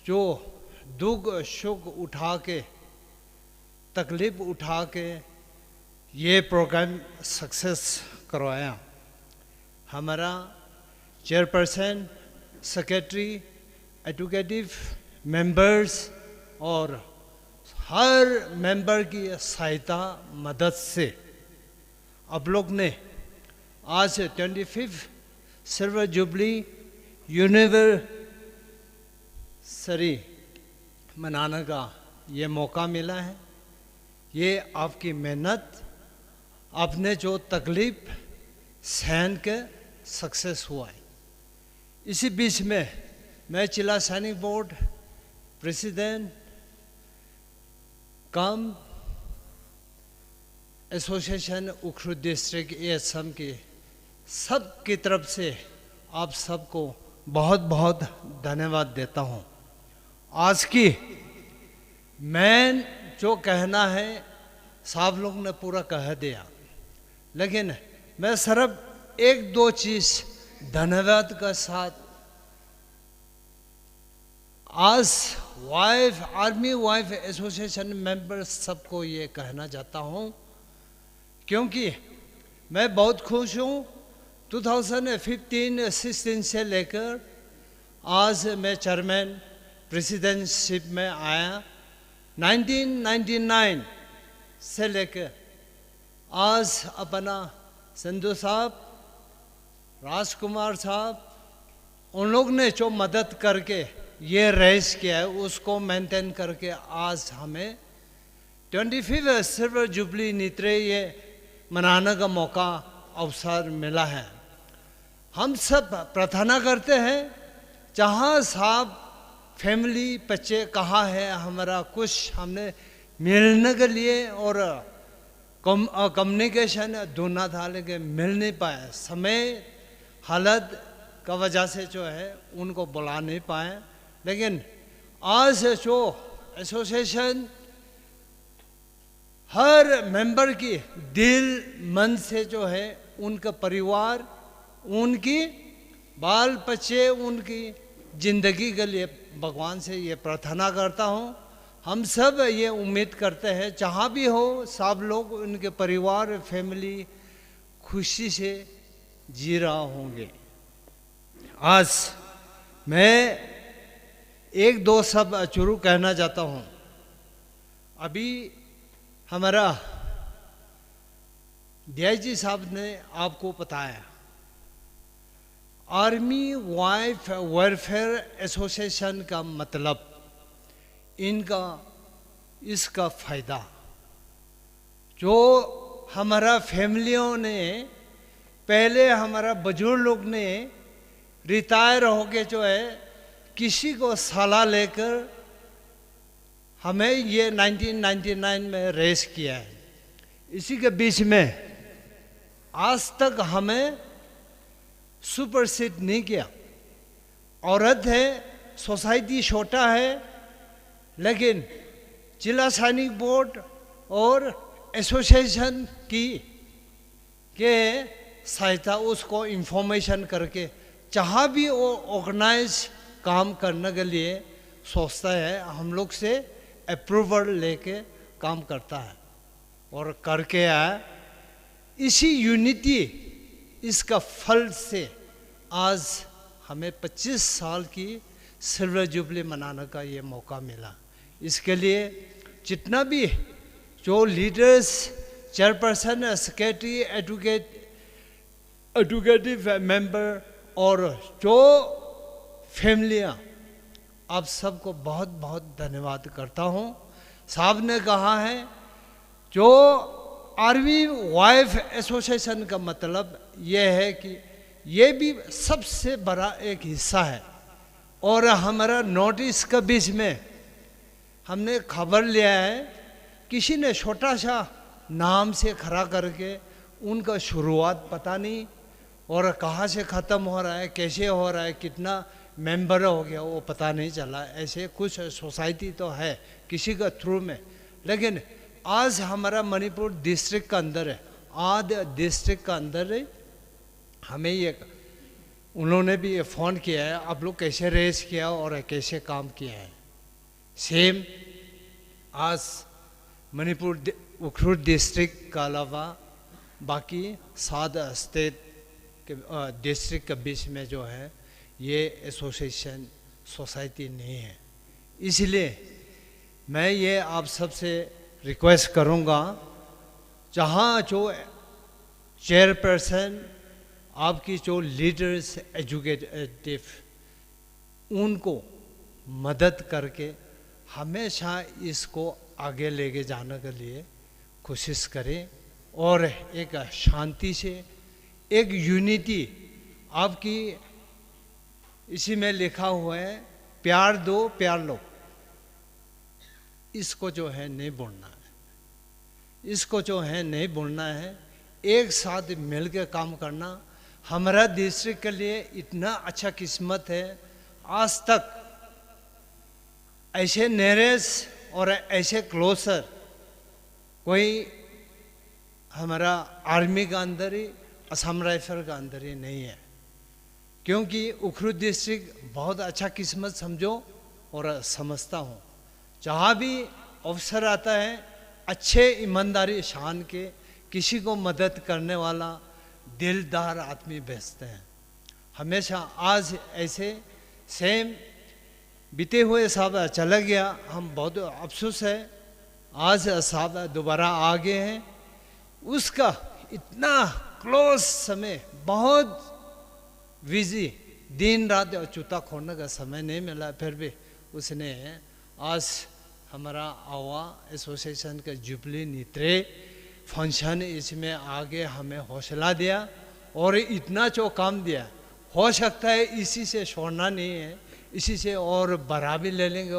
जो दुख सुख उठा के तकलीफ उठा के ये प्रोग्राम सक्सेस करवाया, हमारा चेयरपर्सन, सेक्रेटरी, एडवोकेटिव मेंबर्स और हर मेंबर की सहायता मदद से आप लोग ने आज 25th सिल्वर जुबली यूनिवर्सरी मनाने का ये मौका मिला है। ये आपकी मेहनत, आपने जो तकलीफ सहन के सक्सेस हुआ है। इसी बीच में मैं जिला सैनिक बोर्ड प्रेसिडेंट कम एसोसिएशन उखरुद डिस्ट्रिक्ट ASM की सब की तरफ से आप सबको बहुत बहुत धन्यवाद देता हूँ। आज की मैं जो कहना है साहब लोग ने पूरा कह दिया, लेकिन मैं सिर्फ एक दो चीज़ धन्यवाद का साथ आज आर्मी वाइफ एसोसिएशन मेंबर्स सबको ये कहना चाहता हूँ, क्योंकि मैं बहुत खुश हूँ। 2015-16 से लेकर आज मैं चेयरमैन प्रेसिडेंटशिप में आया। 1999 से लेकर आज अपना संधू साहब, राजकुमार साहब, उन लोग ने जो मदद करके ये रेस किया है उसको मेंटेन करके आज हमें 25th सिल्वर जुबली नित्रे ये मनाने का मौका अवसर मिला है। हम सब प्रार्थना करते हैं जहाँ साहब फैमिली बच्चे कहाँ है, हमारा कुछ हमने मिलने के लिए और कम्युनिकेशन ढूंढना था, लेकिन मिल नहीं पाया। समय हालत का वजह से जो है उनको बुला नहीं पाए। लेकिन आज जो एसोसिएशन हर मेंबर की दिल मन से जो है उनका परिवार, उनकी बाल बच्चे, उनकी ज़िंदगी के लिए भगवान से ये प्रार्थना करता हूँ। हम सब ये उम्मीद करते हैं जहाँ भी हो सब लोग उनके परिवार फैमिली खुशी से जी रहा होंगे। आज मैं एक दो सब शुरू कहना चाहता हूँ। अभी हमारा डीआईजी साहब ने आपको बताया आर्मी वाइफ वेलफेयर एसोसिएशन का मतलब, इनका इसका फायदा जो हमारा फैमिलियों ने पहले हमारा बुजुर्ग लोग ने रिटायर होके जो है किसी को सलाह लेकर हमें ये 1999 में रेस किया है। इसी के बीच में आज तक हमें सुपरसीड नहीं किया। औरत है, सोसाइटी छोटा है, लेकिन जिला सैनिक बोर्ड और एसोसिएशन की के सहायता उसको इंफॉर्मेशन करके जहाँ भी वो ऑर्गेनाइज काम करने के लिए सोचता है हम लोग से अप्रूवल लेके काम करता है और करके आया। इसी यूनिटी इसका फल से आज हमें 25 साल की सिल्वर जुबली मनाने का ये मौका मिला। इसके लिए जितना भी जो leaders, chairperson, secretary, educative member और जो फैमिलियाँ, आप सबको बहुत बहुत धन्यवाद करता हूँ। साहब ने कहा है जो आर्मी वाइफ एसोसिएशन का मतलब ये है कि ये भी सबसे बड़ा एक हिस्सा है। और हमारा नोटिस के बीच में हमने खबर लिया है, किसी ने छोटा सा नाम से खड़ा करके उनका शुरुआत पता नहीं और कहाँ से ख़त्म हो रहा है, कैसे हो रहा है, कितना मेंबर हो गया वो पता नहीं चला। ऐसे कुछ सोसाइटी तो है किसी का थ्रू में, लेकिन आज हमारा मणिपुर डिस्ट्रिक्ट का अंदर है, आध डिस्ट्रिक्ट का अंदर है। हमें ये उन्होंने भी ये फ़ोन किया है आप लोग कैसे रेस किया और कैसे काम किया है। सेम आज मणिपुर उखरुल डिस्ट्रिक्ट का अलावा बाकी 7 स्टेट के डिस्ट्रिक्ट के बीच में जो है ये एसोसिएशन सोसाइटी नहीं है। इसलिए मैं ये आप सबसे रिक्वेस्ट करूँगा, जहाँ जो चेयरपर्सन, आपकी जो लीडर्स, एजुकेटिव, उनको मदद करके हमेशा इसको आगे लेके जाने के लिए कोशिश करें और एक शांति से एक यूनिटी। आपकी इसी में लिखा हुआ है प्यार दो प्यार लो, इसको जो है नहीं बोलना है, इसको जो है नहीं बोलना है, एक साथ मिलकर काम करना। हमारा डिस्ट्रिक्ट के लिए इतना अच्छा किस्मत है, आज तक ऐसे नियरेस्ट और ऐसे क्लोजर कोई हमारा आर्मी का अंदर ही, असम राइफल का अंदर ही नहीं है। क्योंकि उखरुल डिस्ट्रिक्ट बहुत अच्छा किस्मत समझो और समझता हूँ, जहाँ भी अवसर आता है अच्छे ईमानदारी शान के किसी को मदद करने वाला दिलदार आदमी भेजते हैं हमेशा। आज ऐसे सेम बीते हुए साहब चला गया, हम बहुत अफसोस है। आज साहब दोबारा आ गए हैं, उसका इतना क्लोज समय, बहुत बिजी, दिन रात जूता खोलने का समय नहीं मिला, फिर भी उसने आज हमारा आवा एसोसिएशन का जुबली नित्रे फंक्शन इसमें आगे हमें हौसला दिया और इतना जो काम दिया, हो सकता है इसी से छोड़ना नहीं है, इसी से और बढ़ा भी ले लेंगे।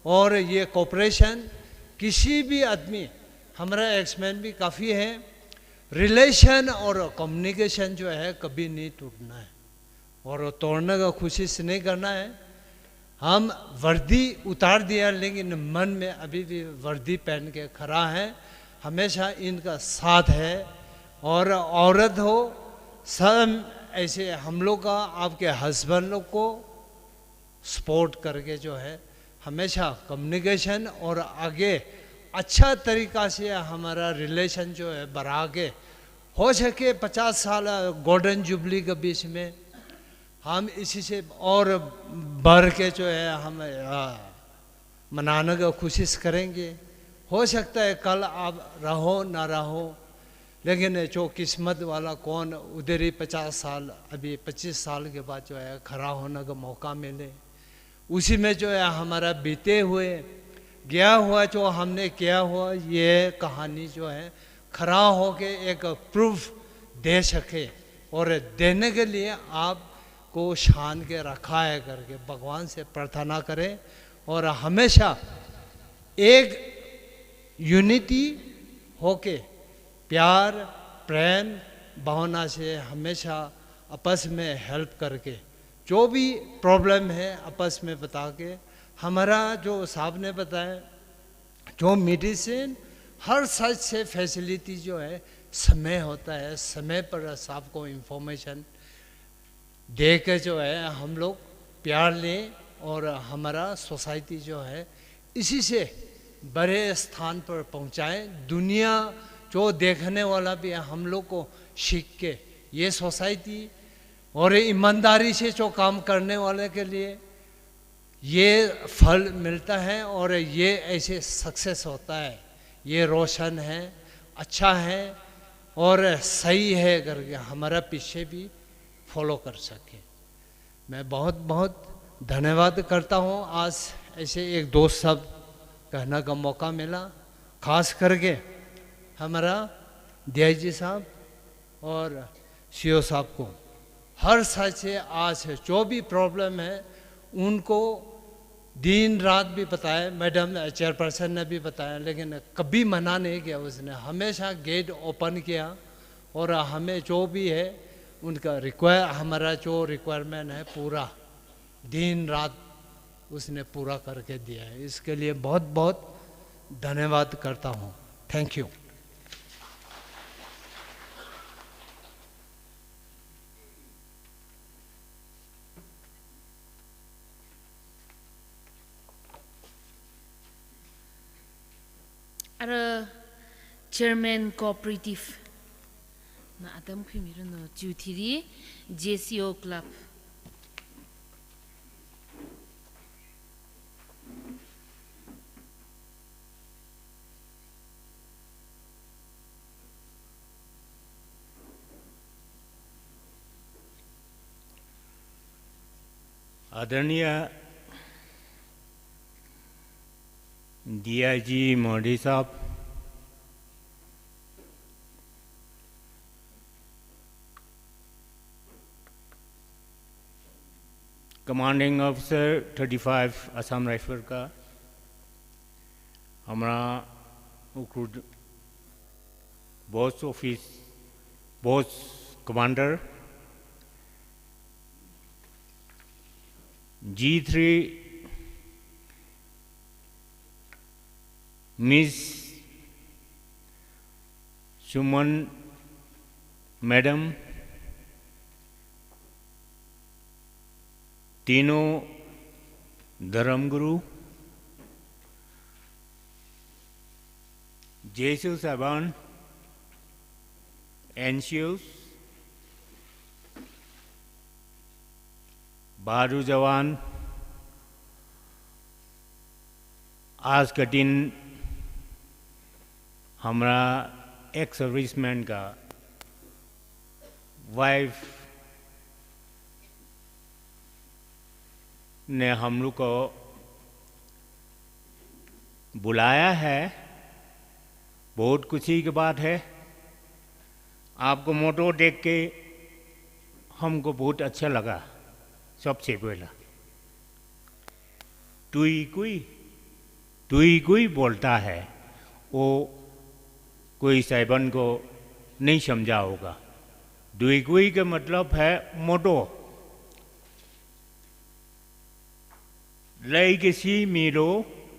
और ये कोऑपरेशन किसी भी आदमी, हमारा एक्समैन भी काफ़ी है, रिलेशन और कम्युनिकेशन जो है कभी नहीं टूटना है और तोड़ने का कोशिश नहीं करना है। हम वर्दी उतार दिया लेकिन मन में अभी भी वर्दी पहन के खड़ा है, हमेशा इनका साथ है। और औरत हो सब ऐसे हम लोग का, आपके हस्बैंड लोग को सपोर्ट करके जो है हमेशा कम्युनिकेशन और आगे अच्छा तरीका से हमारा रिलेशन जो है बढ़ा के हो सके 50 साल गोल्डन जुबली के बीच में हम इसी से और बढ़ के जो है हम मनाने का कोशिश करेंगे। हो सकता है कल आप रहो ना रहो, लेकिन जो किस्मत वाला कौन उधर ही 50 साल अभी 25 साल के बाद जो है खड़ा होने का मौका मिले, उसी में जो है हमारा बीते हुए गया हुआ जो हमने किया हुआ ये कहानी जो है खड़ा होके एक प्रूफ दे सके और देने के लिए आपको शान के रखा है करके भगवान से प्रार्थना करें और हमेशा एक यूनिटी होके प्यार प्रेम भावना से हमेशा आपस में हेल्प करके जो भी प्रॉब्लम है आपस में बता के, हमारा जो साहब ने बताया जो मेडिसिन हर साइड से फैसिलिटी जो है समय होता है, समय पर साहब को इंफॉर्मेशन दे के जो है हम लोग प्यार लें और हमारा सोसाइटी जो है इसी से बड़े स्थान पर पहुंचाएं। दुनिया जो देखने वाला भी है हम लोग को सीख के ये सोसाइटी और ईमानदारी से जो काम करने वाले के लिए ये फल मिलता है और ये ऐसे सक्सेस होता है, ये रोशन है, अच्छा है और सही है करके हमारा पीछे भी फॉलो कर सके। मैं बहुत बहुत धन्यवाद करता हूँ। आज ऐसे एक दोस्त सब कहने का मौका मिला, खास करके हमारा DIG साहब और CO साहब को हर साइड से आज जो भी प्रॉब्लम है उनको दिन रात भी बताया, मैडम चेयरपर्सन ने भी बताया, लेकिन कभी मना नहीं किया उसने, हमेशा गेट ओपन किया और हमें जो भी है उनका हमारा जो रिक्वायरमेंट है पूरा दिन रात उसने पूरा करके दिया है। इसके लिए बहुत बहुत धन्यवाद करता हूँ। Thank you.
Ara chairman cooperative na adam khimiro no juthiri JCO club
आदरणीय DIG Modi sahab, commanding officer 35 Assam rifle का हमारा boss office boss commander G3 miss Suman madam, तीनों धर्मगुरु, JSU साहबान, NCOs, बहादुर जवान, आज का दिन हमारा एक सर्विसमैन का वाइफ ने हम लोग को बुलाया है, बहुत खुशी की बात है। आपको मोटो देख के हमको बहुत अच्छा लगा। सबसे पहला तुई कोई बोलता है, वो कोई साइबन को नहीं समझा होगा। दुई का मतलब है मोटो, लेकिसी मीरो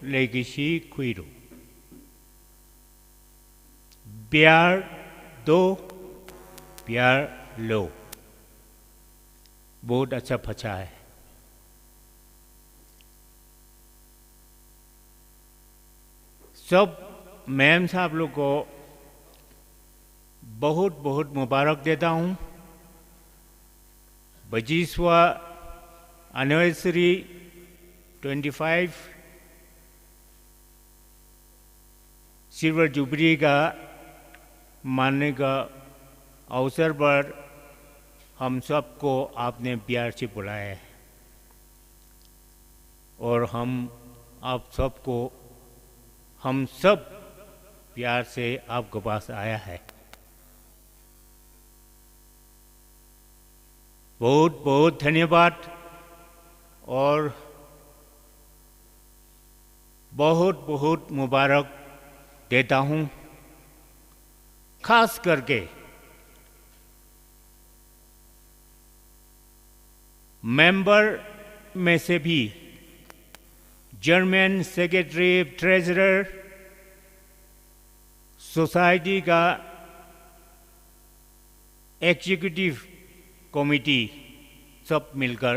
लेकिसी खुईरो, प्यार दो प्यार लो। बहुत अच्छा फचा है। सब मैम साहब लोग को बहुत बहुत मुबारक देता हूँ। 25वां एनिवर्सरी 25 सिल्वर जुबली का मानने का अवसर पर हम सबको आपने प्यार से बुलाया है और आप सबको हम सब प्यार से आपके पास आया है। बहुत बहुत धन्यवाद और बहुत बहुत मुबारक देता हूँ, खास करके मेंबर में से भी जर्मन सेक्रेटरी ट्रेजरर सोसाइटी का एग्जीक्यूटिव कमेटी सब मिलकर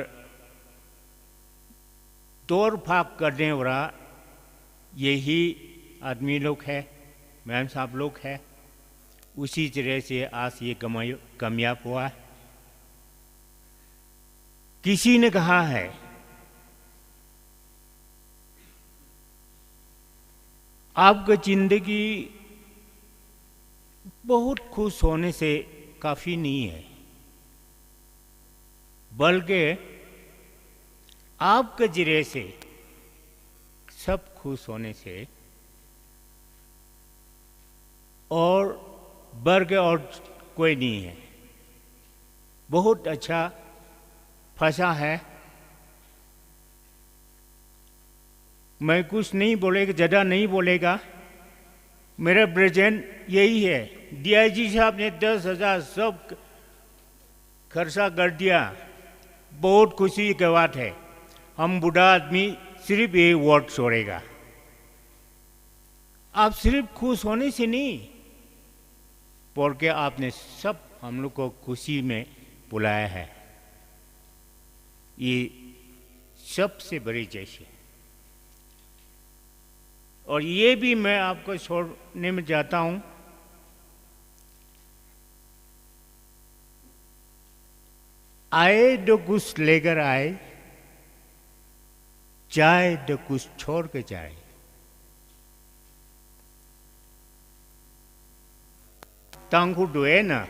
दौड़ भाग करने वाला यही आदमी लोग है, मैम साहब लोग है। उसी तरह से आज ये कामयाब हुआ। किसी ने कहा है आपकी जिंदगी बहुत खुश होने से काफी नहीं है, बल्कि आपके जरिए से सब खुश होने से और वर्ग और कोई नहीं है। बहुत अच्छा भाषा है। मैं कुछ नहीं बोलेगा, ज़्यादा नहीं बोलेगा। मेरा प्रेजेंट यही है। डीआईजी साहब ने 10,000 सब खर्चा कर दिया, बहुत खुशी की बात है। हम बूढ़ा आदमी सिर्फ ये वर्ड छोड़ेगा। आप सिर्फ खुश होने से नहीं, porque आपने सब हम लोग को खुशी में बुलाया है। ये सबसे बड़ी जैसे, और ये भी मैं आपको छोड़ने में जाता हूँ। आए तो कुछ लेकर आए, जाए तो कुछ छोड़ के जाए। तंगु दुए ना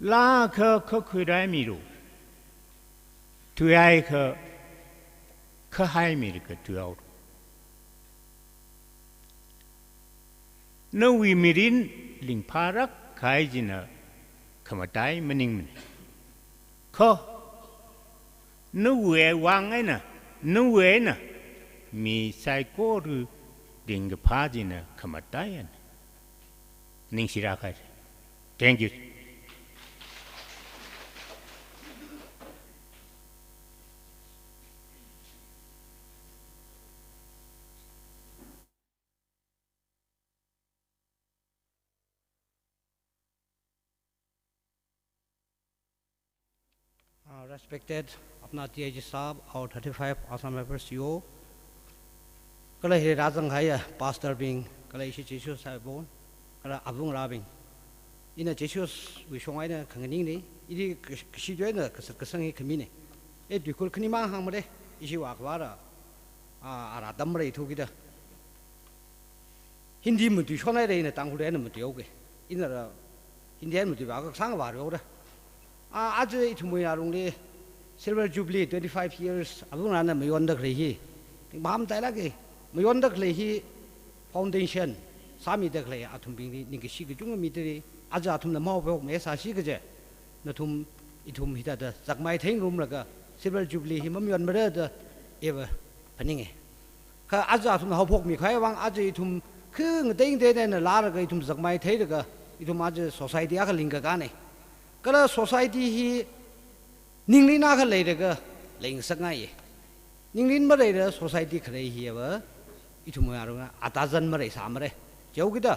लाख खुराय मिरु तुआई खहाय मिर के तुआउ नवी मिरिन लिंगफारक खाई जिना खमताई मनिंग मन ख नवे वांगे ना नवे ना मी साइकोरु लिंगफा जिना खमताई Ningsirakai. Thank you.
Respected अपना TIG साहब और 35 Assam members CEO, कल ही राजंग है Pastor Bing, कल इसी चीज़ों से बोल कल अबुंग राबिंग इन चीज़ों विश्वास ने खंगनी ने इधी किसी जो है ना कसंगी खमीने ये दुकुल खनी मां हम मरे इसी वाकवारा आराधम मरे इधू किधर हिंदी में तो सोना रहे ने तांगुल है ना में तो ओके इन हिंदी में तो वाक सांग वार होगा आज इधू में यारोंगे Silver Jubilee 25 years अबुंग राना में योंदक रही माम ताला के में योंदक रही foundation सामी तक ले आथुम बिंगी निके सी के जुंग मितरी आज आथुम न माव में सासी के जे नथुम इथुम हिता द जगमाई थेंग रूम लगा सिल्वर जुबली हि मम योन बरे द एव फनिंगे का आज आथुम हाव भोग मी खाय वांग आज इथुम खंग देंग दे ने ला लगा इथुम जगमाई थे लगा इथुम आज सोसाइटी आ लिंग का ने कल सोसाइटी हि निंगलिना का ले लगा लेंग संगाये निंगलिन मरे द सोसाइटी खरे हि एव इथुम यारुंगा आताजन मरे सामरे जौगिदा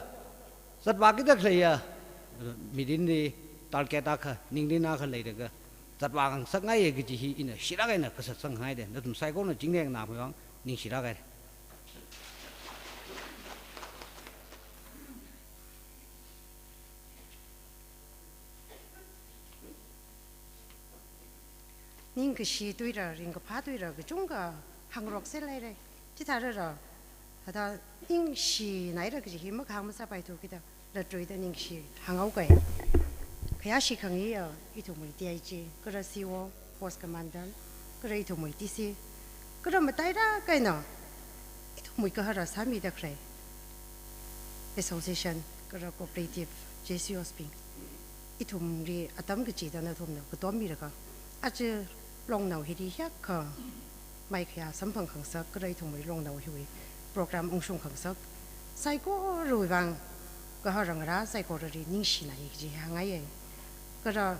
सतवागिदा खलेया मिदिनदी तालकेता ख निंगदिना ख लेरगा सतवागं संगाये गिजि हि इन सिरागायना कस संगायदे नतुम साइको न जिंगनेग नामयां निंग सिरागाय
您个西对了，人个爬对了，个中个杭洛塞来嘞，其他的了，他您西来了个是么杭么啥白头给他，来追的您西杭奥个，可也是可以啊，一头没第一季，个了西我 post commander， 个了一头没第四，个了没带啦个呢，一头没个哈了三米的个 association， 个了 cooperative JCOS 兵，一头没阿当个记得那头呢，个多米了个，阿这。long nào thì khác cả mai kia sản phẩm khẩn sắc cái đây thùng mới long nào thì program ung dung khẩn sắc sai có rồi vàng cái họ rằng ra sai có rồi những gì này gì hàng ngày cái đó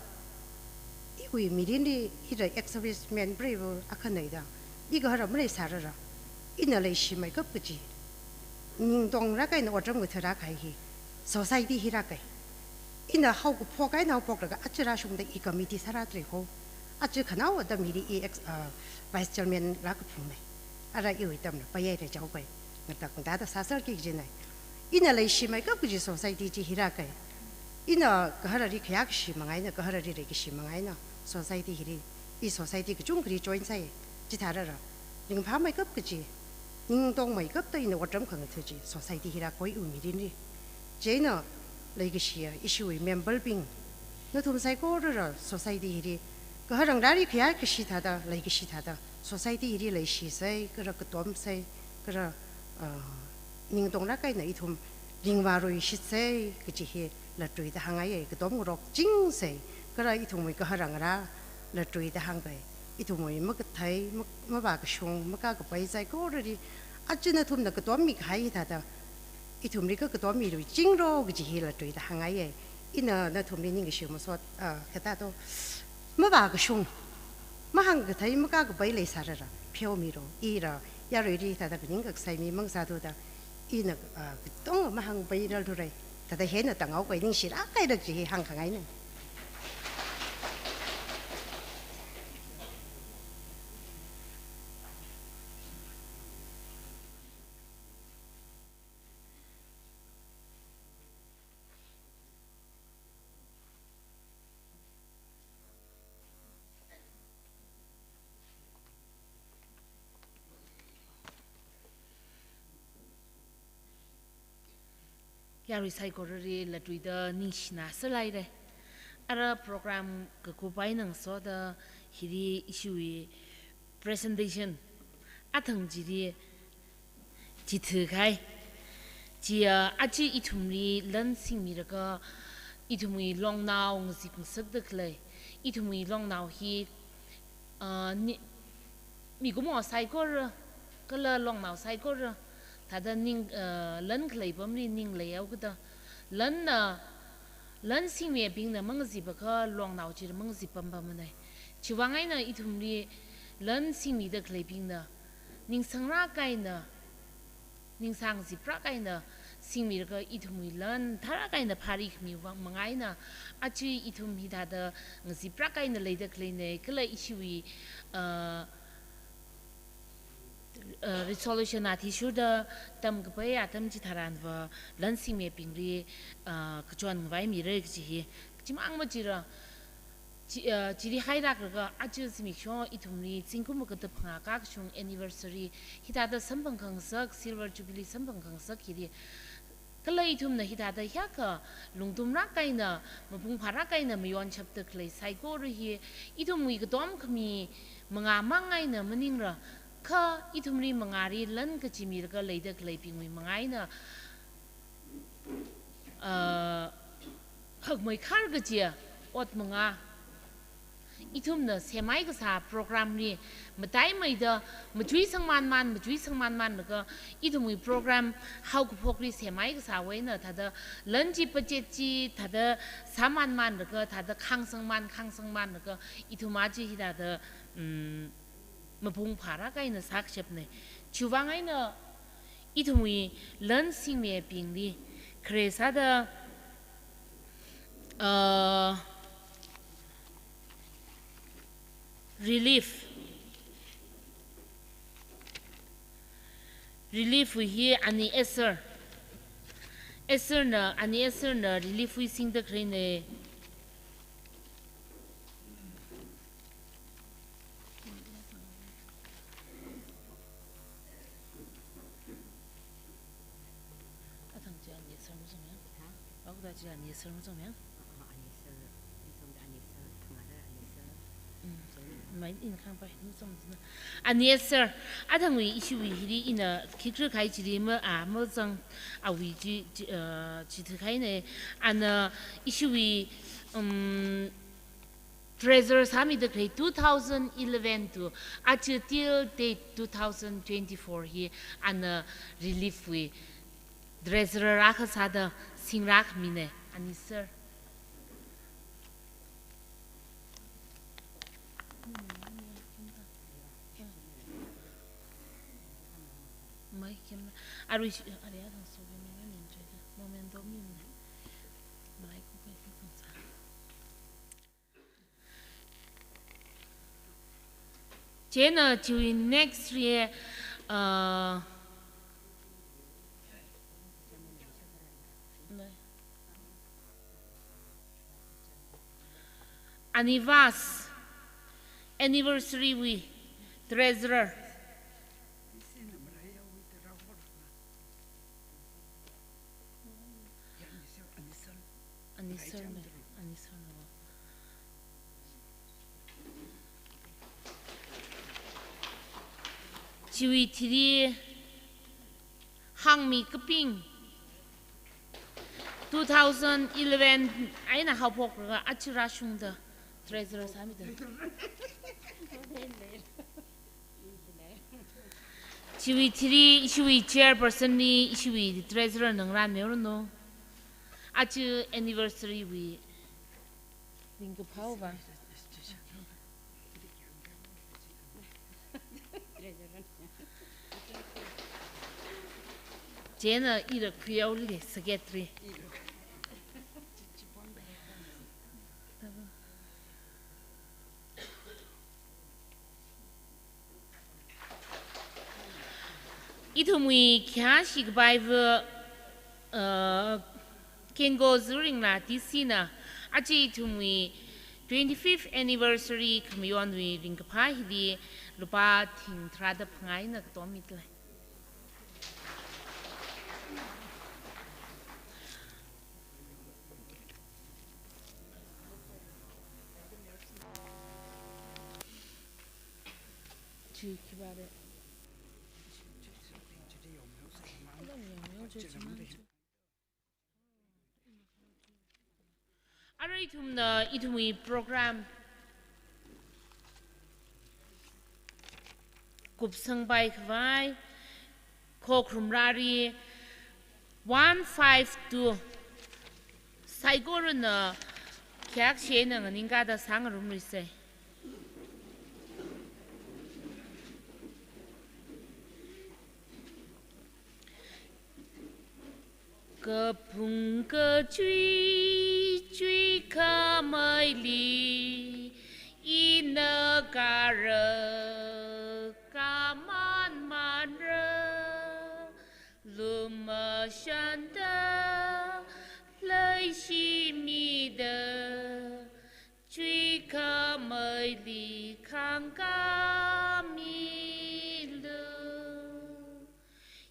ý mình đi cái exhibition brave à cái này đó ý cái họ làm mấy sao rồi ý là lấy gì mấy cái gì nhưng đồng ra cái nó trong người thợ ra cái gì society hi ra cái ý là họ cũng phô cái nào phô được cái ra xuống đây ý cái mình đi sao ra rồi cô 아주 그나마 더 미리 EX 바이스 처리면 라고 품네. 알아 이거 있다면 바이에를 잡고 그다 나도 사설기 전에 이날에 심에 그 부지 소사이티 히라가 이나 그 하라리 계약 심망아이나 그 하라리 레기 심망아이나 소사이티 히리 이 소사이티 그좀 그리 조인 사이 지다라라 지금 밤에 급그지 닝동 뭐 급도 있는 어쩜 그런 거지 소사이티 히라 거의 의미리니 제나 레기 시야 이슈의 멤버빙 너 돈사이고를 소사이티 히리个好人家里看个其他的，来个其他的，society里来西噻，个个东噻，个人动那个那一通，另外瑞西噻，个这些来追的行业，个东个罗精噻，个一通个好人家来追的行业，一通么个台么把个熊么个白菜个里，啊，真的通那个多米开他的，一通那个多米瑞精罗个这些来追的行业，一那通的那个什么说个大都。么把个熊，么行个台么个个白来啥了，飘米咯，伊了，亚瑞里他个人个塞米蒙啥都的，伊那个东么行白了出来，他现在当我规定是哪个的这些行行爱呢？ya
recycle ri la tui da ning shina salai re ara program ka ko pai nang so da hiri issue presentation athang ji ri ji thu khai ji a ji ithum ri lan sing mi ra ka ithum ri long now ng si kung sak da klai ithum ri long now hi mi ko mo cycle ka la long now cycle他的宁人可以把你宁来要个的，人呢，人性命病的梦是不可long脑筋的梦是笨笨的，就往外呢一通的人性命的可以病的，宁生哪个呢？宁上是不个呢？性命个一通的人，他那个呢怕你咪往往外呢，啊就一通的他的是不个呢来的可以呢，个来一起为resolution ati shuda tam gpe atam ji tharan wa lan sing me pingri kchuan vai mi re ji chimang ma jira jiri haira ga aju simi sho itumri chingkum ga ta phanga ka chung anniversary hita da sambang khang sak silver jubilee sambang khang sak hiri kalai itum na hita da ya ka lungtum ra kai na mapung phara kai na miyon chap ta klai sai ko ri hi itum wi ga dom khmi manga mangai na maning ra ka itumri mangari lan ka chimir ka leida klai pingwi mangai na hak mai khar ga chia ot manga itum na semai ka sa program ni matai mai da majui sangman man ka itumwi program how ku phokri semai ka sa wei na thada lanji pajet ji thada saman man ka thada khang sangman ka ituma ji hida da mapung phara kai na sak chep ne chuwangai na ithui lan sing me ping li kresa da relief hi ani eser na relief wi sing da krene 什么怎么样？包括大家你什么怎么样？ไม่อินข้างไปนู่นสมนะอันนี้เสร์อาทั้งวิชีวิตที่อินคิดคือใครจีดีเมื่อเมื่อจังวิจีที่ใครเนี่ยอันชีวิตtreasure สามีเด็กเลย2011 to อาจจะ till date 2024ที่อันrelief วิ treasure รักษา的สิ่งรักมีเนี่ยอันนี้เสร์ไม่เข้มอะไรอะไรทั้งสองมีไม่มีใจนะโมเมนต์มีนะไม่ก็ไปที่สงสารเจนจะ next year anniversary week treasurerชีวิตที่ห้างมีกระปิง2011ไอ้น่ะเขาพกเลยอัจฉริยะชุงเดอ treasurer สามีเดอชีวิตที่ชีวิต chairperson นี่ชีวิต treasurer หนึ่งร้านไม่รู้เนาะอาจจะ anniversary week ลิงกับเขาบ้างเจนอีเด็กเพียวเลยสเก็ตรีอีทุ่มวีแค่สิกไปเวcan go during นะที่สินะอาจจะอีทุ่มวี 25th anniversary ขมย้อนวีลิงกับพายดีรูปะทิ้งทราดพังไงนะก็ตัวมิดเลย去吧的。อะไรทุ่มเนออีทุ่มมีโปรแกรมกุบสังใบขวายโคครุมรารี152ไซโกรเนอแขกเชนงนิงกาดสังรุมริเซ个碰个追卡美丽，一那嘎热嘎慢热，路马山的来西米的追卡美丽康嘎米了，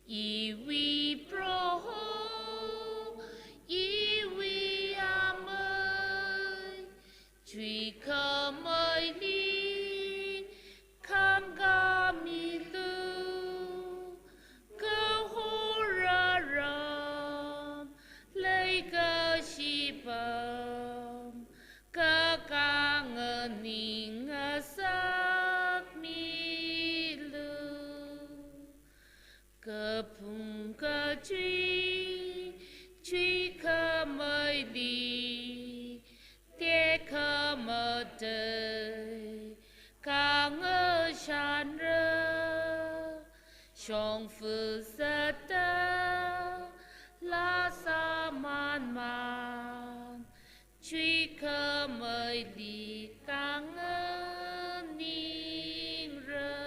一位 pro。Truy ca mai li khang ga mi lu cơ hồ ra ram lấy cơ shi bam cơ ca ngơ ni ngơ sắc mi lu cơ phung cơ truy ca mai li thế khờ mơ đời ca ngơ shan rơ trong phư sa ta la sa man man truy khờ mời đi ca ngơ ninh rơ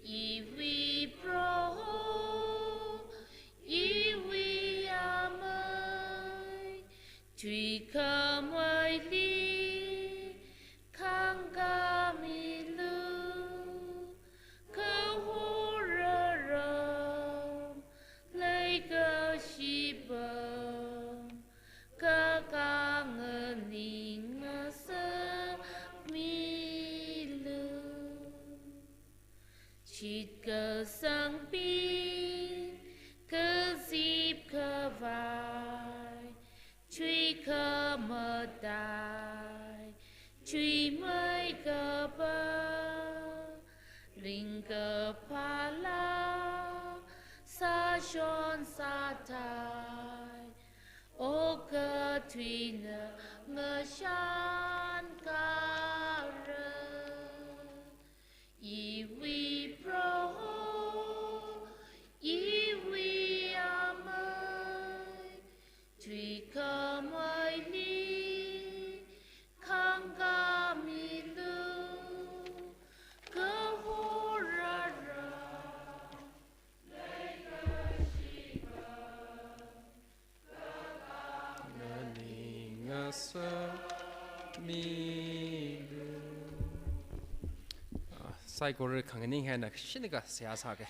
y vi pro y vi amai truy khờ mời đi khang ga mi lu cơ hồ rơ rơ lấy cơ shi Chít cơ sang pin cơ dịp cơ vai truy cơ mơ tài truy mới cơ bơ linh cơ pa la sa shon sa tai ô cơ thủy nơ ngơ shan ca rơ y vi pro y vi amai truy cơ mới ni khang ca mi lu cơ hồ ra ra
sai cô rồi khẳng định hay là xin cái xia xa cái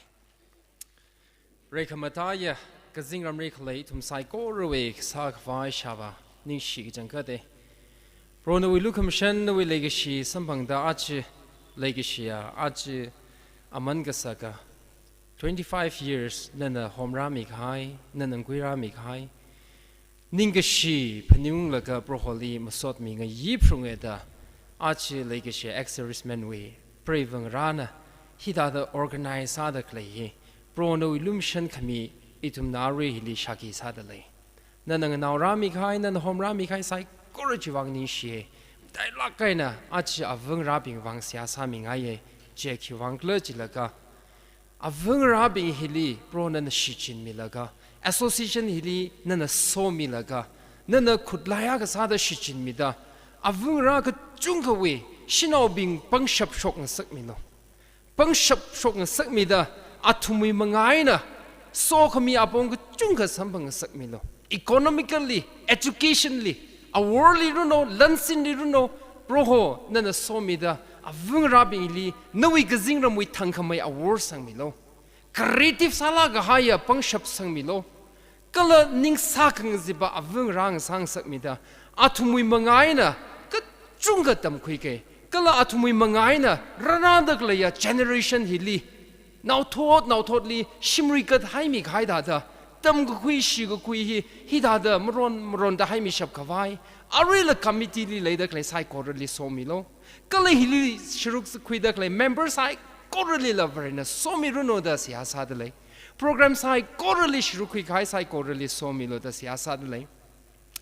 rồi khăm ta ya cái gì làm rồi lấy thùng sai cô rồi về xa cái vai shava nhưng sĩ chẳng cái đấy rồi nếu lúc khăm sân nếu lấy cái sĩ sắm bằng đó ach lấy cái sĩ ach aman cái sao cái 25 years nên là hôm ra mi khai nên là quay ra mi khai nhưng cái sĩ phật là cái proholi mà sốt mi ngay yếp rồi người ta ach lấy cái sĩ ex-serviceman we pray vang rana hi da the organize sa da klei pro no illusion khami itum nari hili shaki sa da le nanang naw rami khai nan hom rami khai sai courage wang ni she dai la kai na achi avang ra bing wang sia sa mi ngai ye che ki wang kle chi la ka avang ra bing hili pro nan shi chin mi la ka association hili nan so mi la ka nan khut la ya ka sa da shi chin mi da avang ra ka chung ka we Shinao bing pang shap shok ng sak mi no, pang shap shok ng sak mi da atumi mangay na so kami apong chung ka sampang sak mi no. Economically, educationally, a worldly runo, lansin runo, proho na so mi da avung rabing li nawi gazing ram wi tang kamay a war sang mi lo. Creative sala gahaya pang shap sang mi lo. Kala ning sakang ziba avung rang sang sak mi da atumi mangay na ka chung ka tam kui ke. Kala atumui mangai na rana le ya generation hili now thought li shimri kat hai mi khai da da tam gu kui shi gu kui hi da da mron da hai mi shap khawai ari la committee li le da le sai ko li so mi lo kala hili shiruk se kui da le members sai ko li la verna so mi runo da sia sa da le program sai ko li shiruk kui khai sai ko li so mi lo da sia sa da le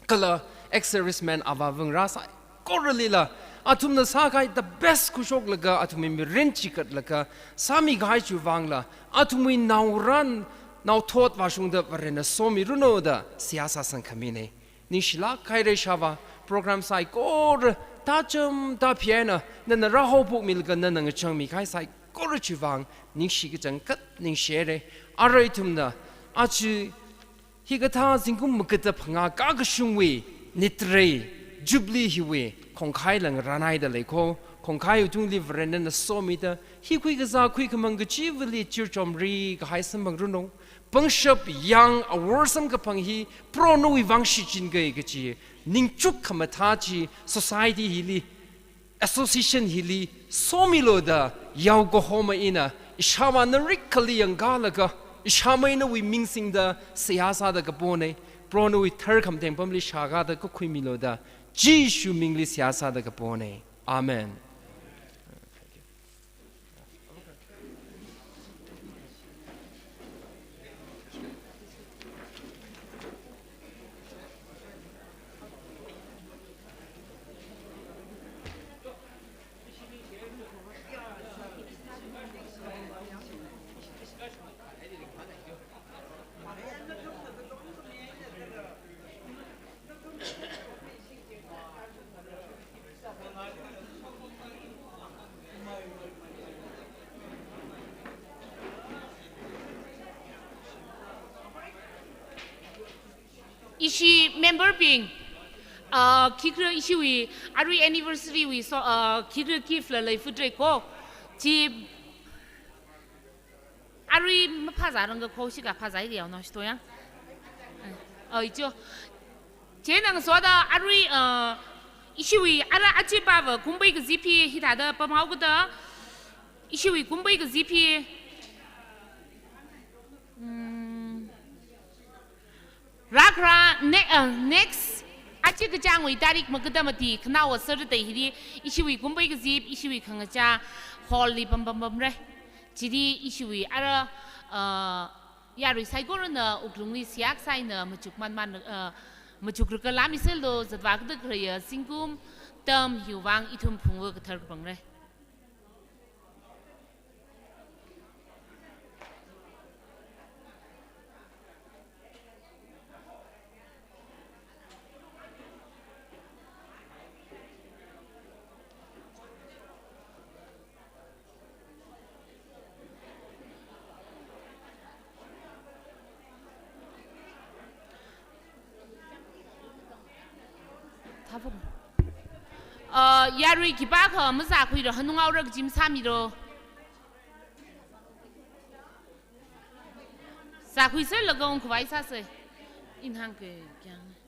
kala ex serviceman avavung ra sai ko li la atum na sakai the best kushok laga atumi mi renchi kat laga sami gai chu wangla atumi nauran nau thot washung da varena somi runo da siasa sang kamine ni shila kaire shawa program sai kor ta chum ta piana na na raho pu mil ga na na chang mi kai sai kor chu wang ni shi ga chang kat ni shere arai tum na achi hi ga ta singkum mukata phanga ka ga shungwe nitre jubilee hiwe kong khai lang ranai da leko kong khai utung li vrenen na so mi da hi kui ga za kui kamang ga chi vili chir chom ri ga hai sam bang runo bang shap yang a worsam ka pang hi pro no wi wang shi chin ga ga chi ning chuk khama tha chi society hi li association hi li so mi lo da yaw go homa ina ishama na rikali yang ga la ga ishama ina wi ming sing da siyasa da ga bone pro no wi thar kham teng pam li sha ga da ko khui mi lo da Jishu mingli siyasa da kapone. Amen.
Ishi member being kikra ishi we every anniversary we saw kikra kifla lai futre ko ji every mapaza rang ko shi ga paza ile no sto ya ijo je nang so da every ishi we ara achi ba wa kumbai ga zipi hita da pa mau ga da ishiwi kumbai ga zipi rakra next achi ga jang wi tarik magadamati khna wa sar dai hiri ishiwi kumbai ga zip ishiwi khanga cha holy bam bam bam re chiri ishiwi ara yari saigor na uklungli siak sai na machuk man man machuk ka lami sel do zatwa ga khriya singkum tam hiwang ithum phungwa ga thar bang re Yari kibaka maza kuira hanung aurak jim samiro sa kuisel lagong kuwai sa se in hang ke kyang